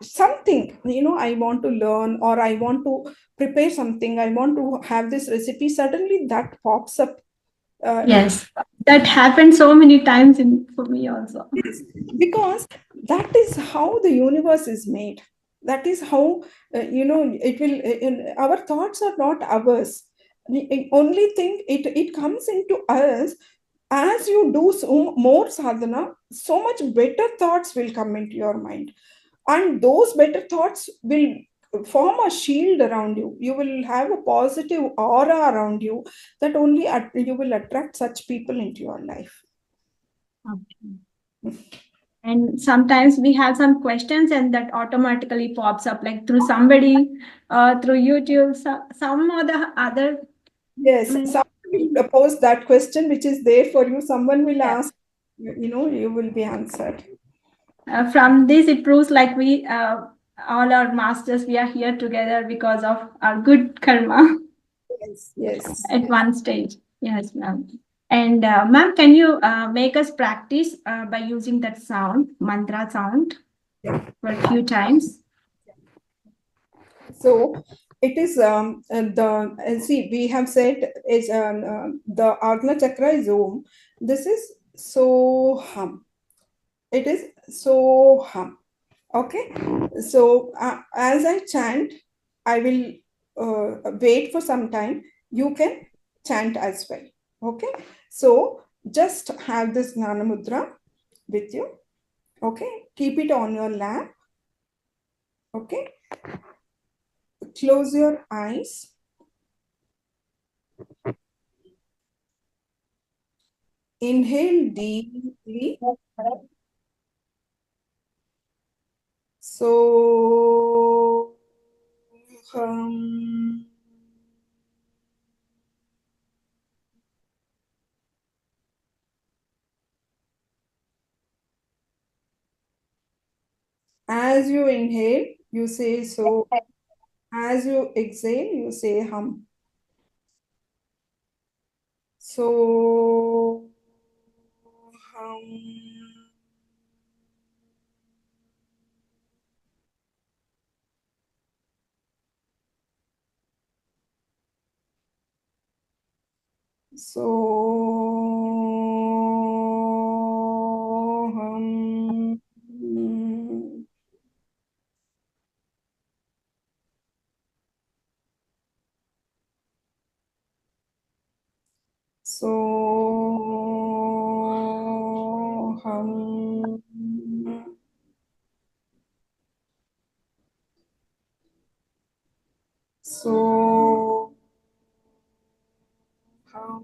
something, I want to learn, or I want to prepare something, I want to have this recipe, suddenly that pops up. Yes, that happened so many times for me also. Because that is how the universe is made. That is how it will. Our thoughts are not ours. The only thing, it comes into us as you do more sadhana. So much better thoughts will come into your mind, and those better thoughts will form a shield around you. You will have a positive aura around you, that only you will attract such people into your life. Okay. And sometimes we have some questions and that automatically pops up like through somebody, through YouTube, some other. Yes, somebody will pose that question which is there for you. Someone will ask, you will be answered. From this, it proves like we, all our masters, we are here together because of our good karma. Yes. At one stage. Yes, ma'am. And ma'am, can you make us practice by using that sound, mantra sound, for a few times? So it is see, we have said is the Agna Chakra is Om. This is Soham. It is Soham. Okay. So as I chant, I will wait for some time. You can chant as well. Okay. So just have this Gnana Mudra with you. Okay. Keep it on your lap. Okay. Close your eyes. Inhale deeply. So as you inhale, you say so. As you exhale, you say hum. So hum. So hum. So hum. So hum.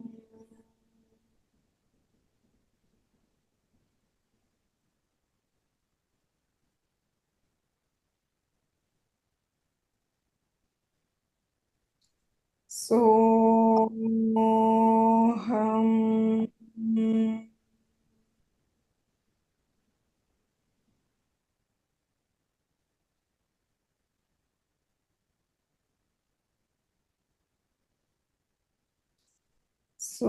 So hum. So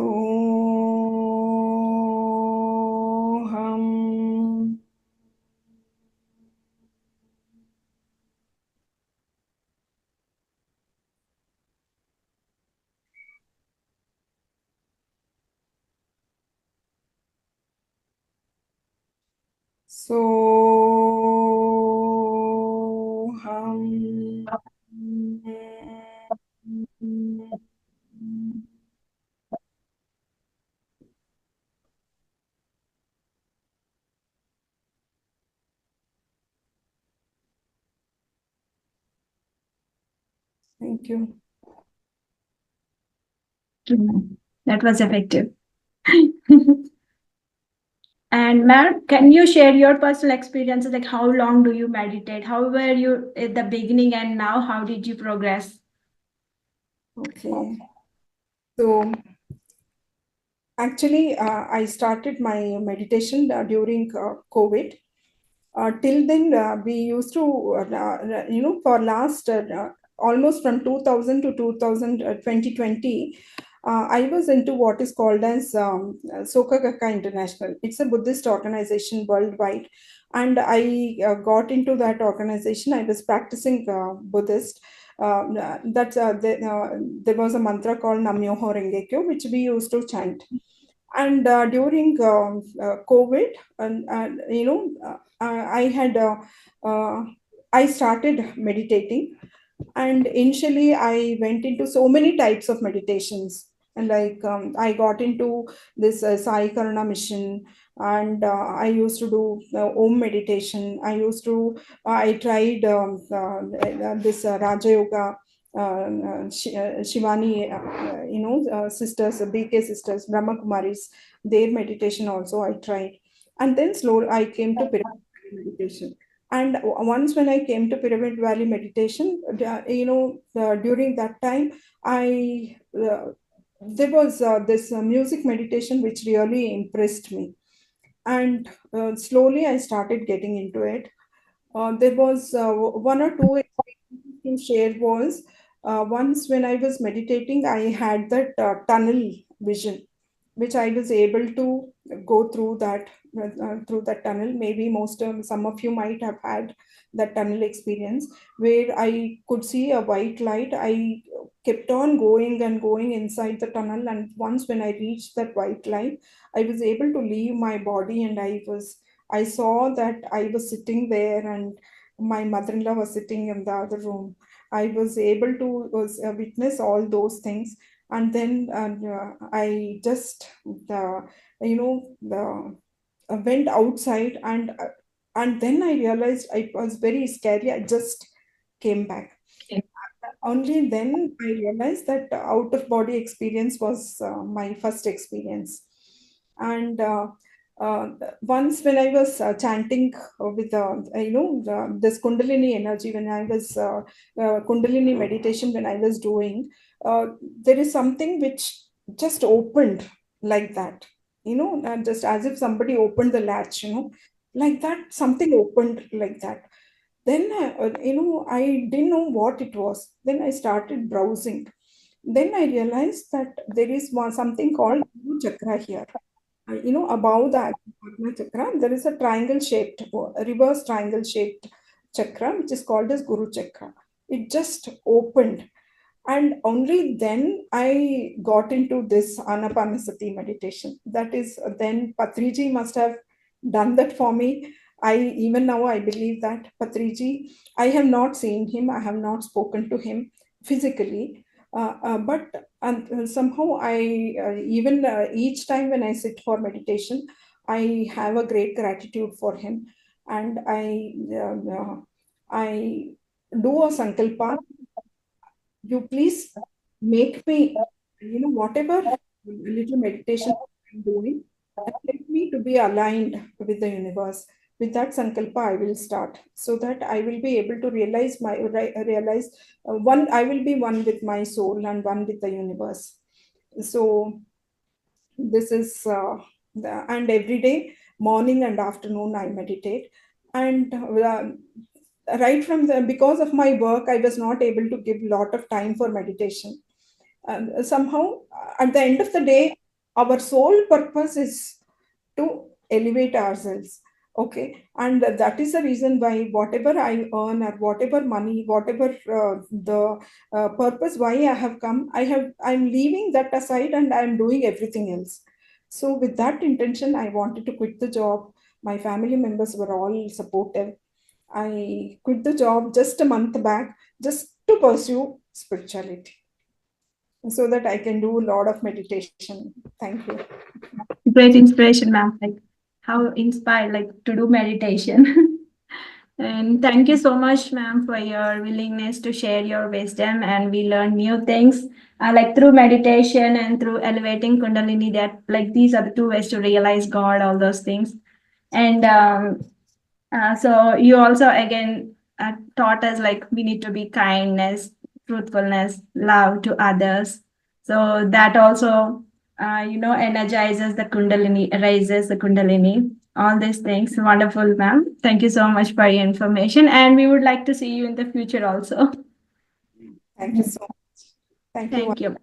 hum. So hum. Thank you. That was effective. And ma'am, can you share your personal experiences? Like, how long do you meditate? How were you at the beginning, and now how did you progress? Okay. So actually, I started my meditation during COVID. Till then, we used to, for last almost from 2000 to 2020, I was into what is called as Soka Gakka International. It's a Buddhist organization worldwide. And I got into that organization. I was practicing Buddhist. There was a mantra called Namyoho Renge Kyo, which we used to chant. And during COVID, and I had I started meditating, and initially I went into so many types of meditations, and like I got into this Sai Karuna mission, and I used to do Om meditation. I tried this Raja Yoga. Shivani, sisters, BK sisters, Brahma Kumaris, their meditation also I tried. And then slowly I came to Pyramid Valley meditation. And once when I came to Pyramid Valley meditation, during that time, there was this music meditation which really impressed me. And slowly I started getting into it. There was one or two experiences to share was once when I was meditating, I had that tunnel vision. which I was able to go through that tunnel. Maybe some of you might have had that tunnel experience where I could see a white light. I kept on going and going inside the tunnel, and once when I reached that white light, I was able to leave my body, and I saw that I was sitting there, and my mother-in-law was sitting in the other room. I was able to witness all those things, and then I just went outside, and then I realized it was very scary. I just came back. Only then I realized that out of body experience was my first experience. And once when I was chanting with this Kundalini energy, when I was Kundalini meditation, when I was doing, there is something which just opened like that, and just as if somebody opened the latch, like that, something opened like that. Then I didn't know what it was. Then I started browsing. Then I realized that there is something called Guru Chakra here. Above the Agnihotra Chakra, there is a triangle shaped, a reverse triangle shaped chakra, which is called as Guru Chakra. It just opened. And only then I got into this Anapanasati meditation. That is, then Patriji must have done that for me. Even now I believe that Patriji, I have not seen him, I have not spoken to him physically, but somehow even each time when I sit for meditation, I have a great gratitude for him, and I do a sankalpa. You please make me, whatever little meditation I'm doing, let me to be aligned with the universe. With that sankalpa, I will start, so that I will be able to realize one. I will be one with my soul and one with the universe. So this is and every day, morning and afternoon, I meditate, and right from the because of my work, I was not able to give lot of time for meditation. Somehow, at the end of the day, our sole purpose is to elevate ourselves. Okay, and that is the reason why whatever I earn, or whatever money, whatever the purpose why I have come, I'm leaving that aside, and I'm doing everything else. So with that intention, I wanted to quit the job. My family members were all supportive. I quit the job just a month back, just to pursue spirituality, so that I can do a lot of meditation. Thank you. Great inspiration, ma'am. Like how inspired, like to do meditation. And thank you so much, ma'am, for your willingness to share your wisdom. And we learn new things, like through meditation and through elevating Kundalini. That like these are the two ways to realize God. All those things, and so you also again taught us like we need to be kindness, truthfulness, love to others. So that also energizes the Kundalini, raises the Kundalini. All these things, wonderful, ma'am. Thank you so much for your information, and we would like to see you in the future also. Thank you so much. Thank you. Thank you.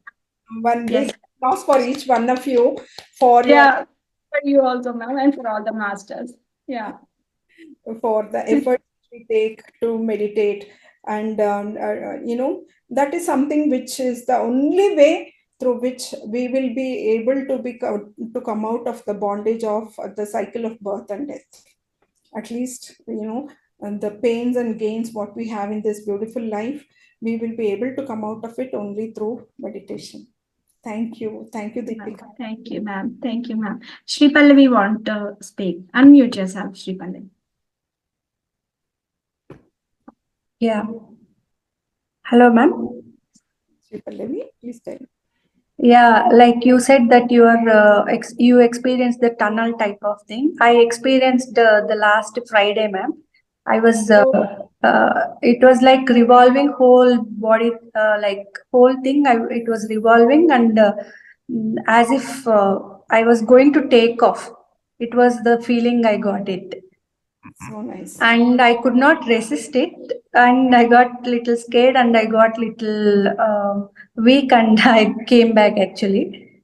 One Yes. big applause for each one of you for Yeah, for you also, ma'am, and for all the masters. Yeah. for the effort we take to meditate, and that is something which is the only way through which we will be able to come out of the bondage of the cycle of birth and death. At least, and the pains and gains what we have in this beautiful life, we will be able to come out of it only through meditation. Thank you, Deepika. Thank you, ma'am. Thank you, ma'am. Shri Pallavi want to speak. Unmute yourself, Shri Pallavi. Yeah. Hello, ma'am. Shri Pallavi, please tell me. Yeah, like you said that you experienced the tunnel type of thing. I experienced the last Friday, ma'am. I was it was like revolving whole body, like whole thing. It was revolving, and as if I was going to take off. It was the feeling I got it. So nice. And I could not resist it, and I got little scared, and I got little weak, and I came back actually.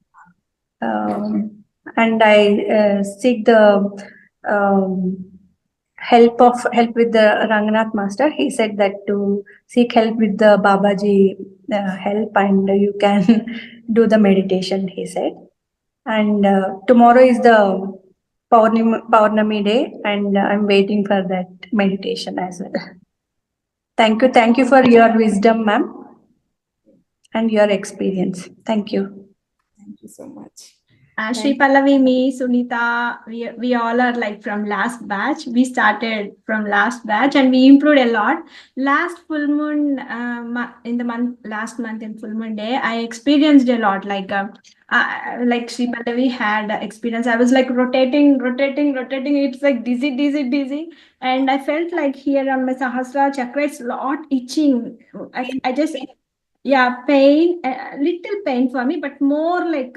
and I seek the help with the Ranganath master. He said that to seek help with the Babaji help, and you can do the meditation, he said. And tomorrow is the Paurnami day, and I'm waiting for that meditation as well. Thank you for your wisdom, ma'am, and your experience. Thank you. Thank you so much. Shri Pallavi, me, Sunita, we all are like from last batch. We started from last batch and we improved a lot. Last full moon, last month in full moon day, I experienced a lot. Like Shri Pallavi had experience. I was like rotating. It's like dizzy. And I felt like here on my Sahasrara chakra, it's a lot itching. I just, pain, a little pain for me, but more like,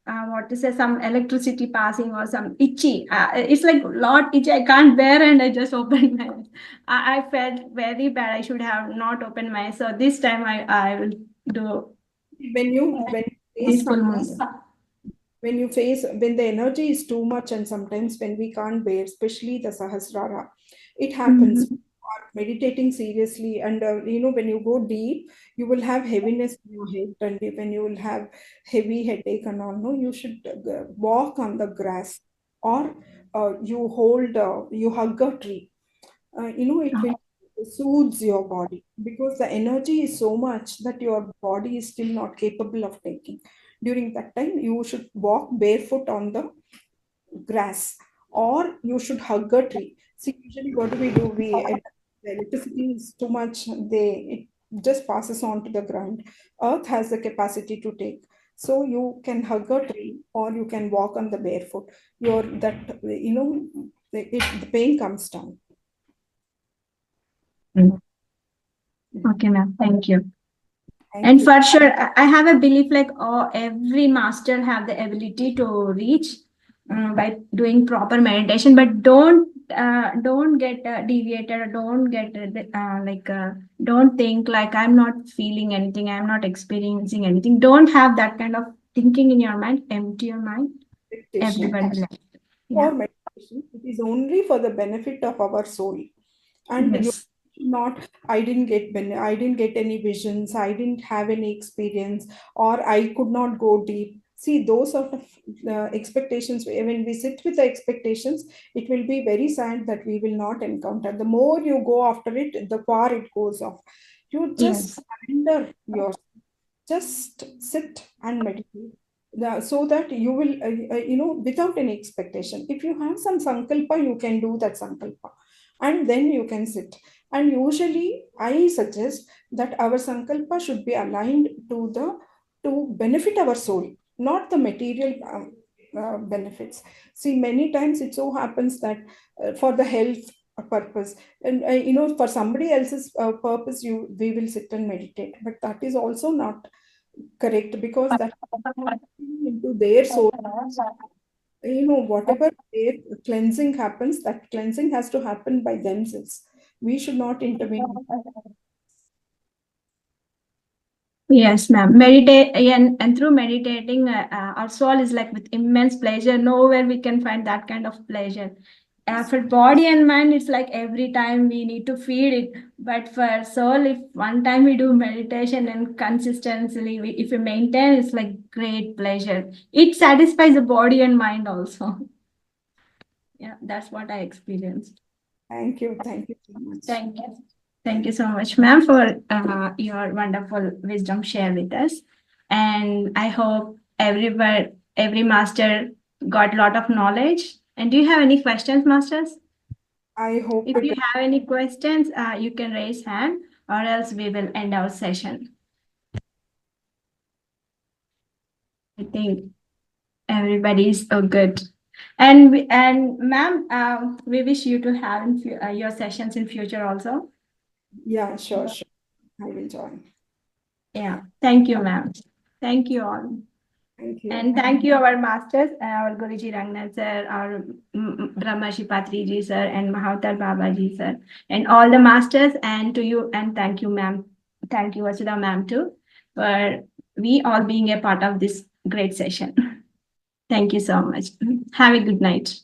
what to say, some electricity passing or some itchy. It's like a lot itchy. I can't bear, and I just opened my eyes. I felt very bad. I should have not opened my eyes. So this time I will do. When the energy is too much, and sometimes when we can't bear, especially the Sahasrara, it happens. Meditating seriously, and when you go deep, you will have heaviness in your head, and when you will have heavy headache and all, no, you should walk on the grass, or you hug a tree. It will soothes your body, because the energy is so much that your body is still not capable of taking. During that time, you should walk barefoot on the grass, or you should hug a tree. See, usually what do? The electricity is too much, it just passes on to the ground. Earth has the capacity to take. So you can hug a tree, or you can walk on the barefoot. The pain comes down. Okay, ma'am. Thank you. And for sure, I have a belief like every master have the ability to reach by doing proper meditation, but don't get deviated, or don't get don't think like I'm not feeling anything, I'm not experiencing anything. Don't have that kind of thinking in your mind. Empty your mind. Everybody. For meditation, it is only for the benefit of our soul, and Yes. I didn't get any visions, I didn't have any experience, or I could not go deep. See, those sort of expectations, when we sit with the expectations, it will be very sad that we will not encounter. The more you go after it, the far it goes off. You just surrender yourself. Just sit and meditate. So that you will, without any expectation. If you have some sankalpa, you can do that sankalpa, and then you can sit. And usually, I suggest that our sankalpa should be aligned to benefit our soul, not the material benefits. See, many times it so happens that for the health purpose, and for somebody else's purpose, we will sit and meditate, but that is also not correct, because that into their soul. Whatever their cleansing happens, that cleansing has to happen by themselves. We should not intervene. Yes, ma'am. Meditate, and through meditating, our soul is like with immense pleasure. Nowhere we can find that kind of pleasure. For body and mind, it's like every time we need to feed it. But for soul, if one time we do meditation and consistently, if we maintain, it's like great pleasure. It satisfies the body and mind also. Yeah, that's what I experienced. Thank you so much. Thank you so much, ma'am, for your wonderful wisdom share with us. And I hope every master got a lot of knowledge. And do you have any questions, masters? I hope if you have any questions, you can raise hand, or else we will end our session. I think everybody is so good. And ma'am, we wish you to have your sessions in future also. Yeah, sure. I will join. Yeah. Thank you, ma'am. Thank you all. Thank you. And thank you, our masters, our Guruji Rangnath sir, our Brahmashi Patriji sir, and Mahavatar Babaji sir, and all the masters, and to you, and thank you, ma'am. Thank you, Vasudha ma'am, too, for we all being a part of this great session. Thank you so much. Have a good night.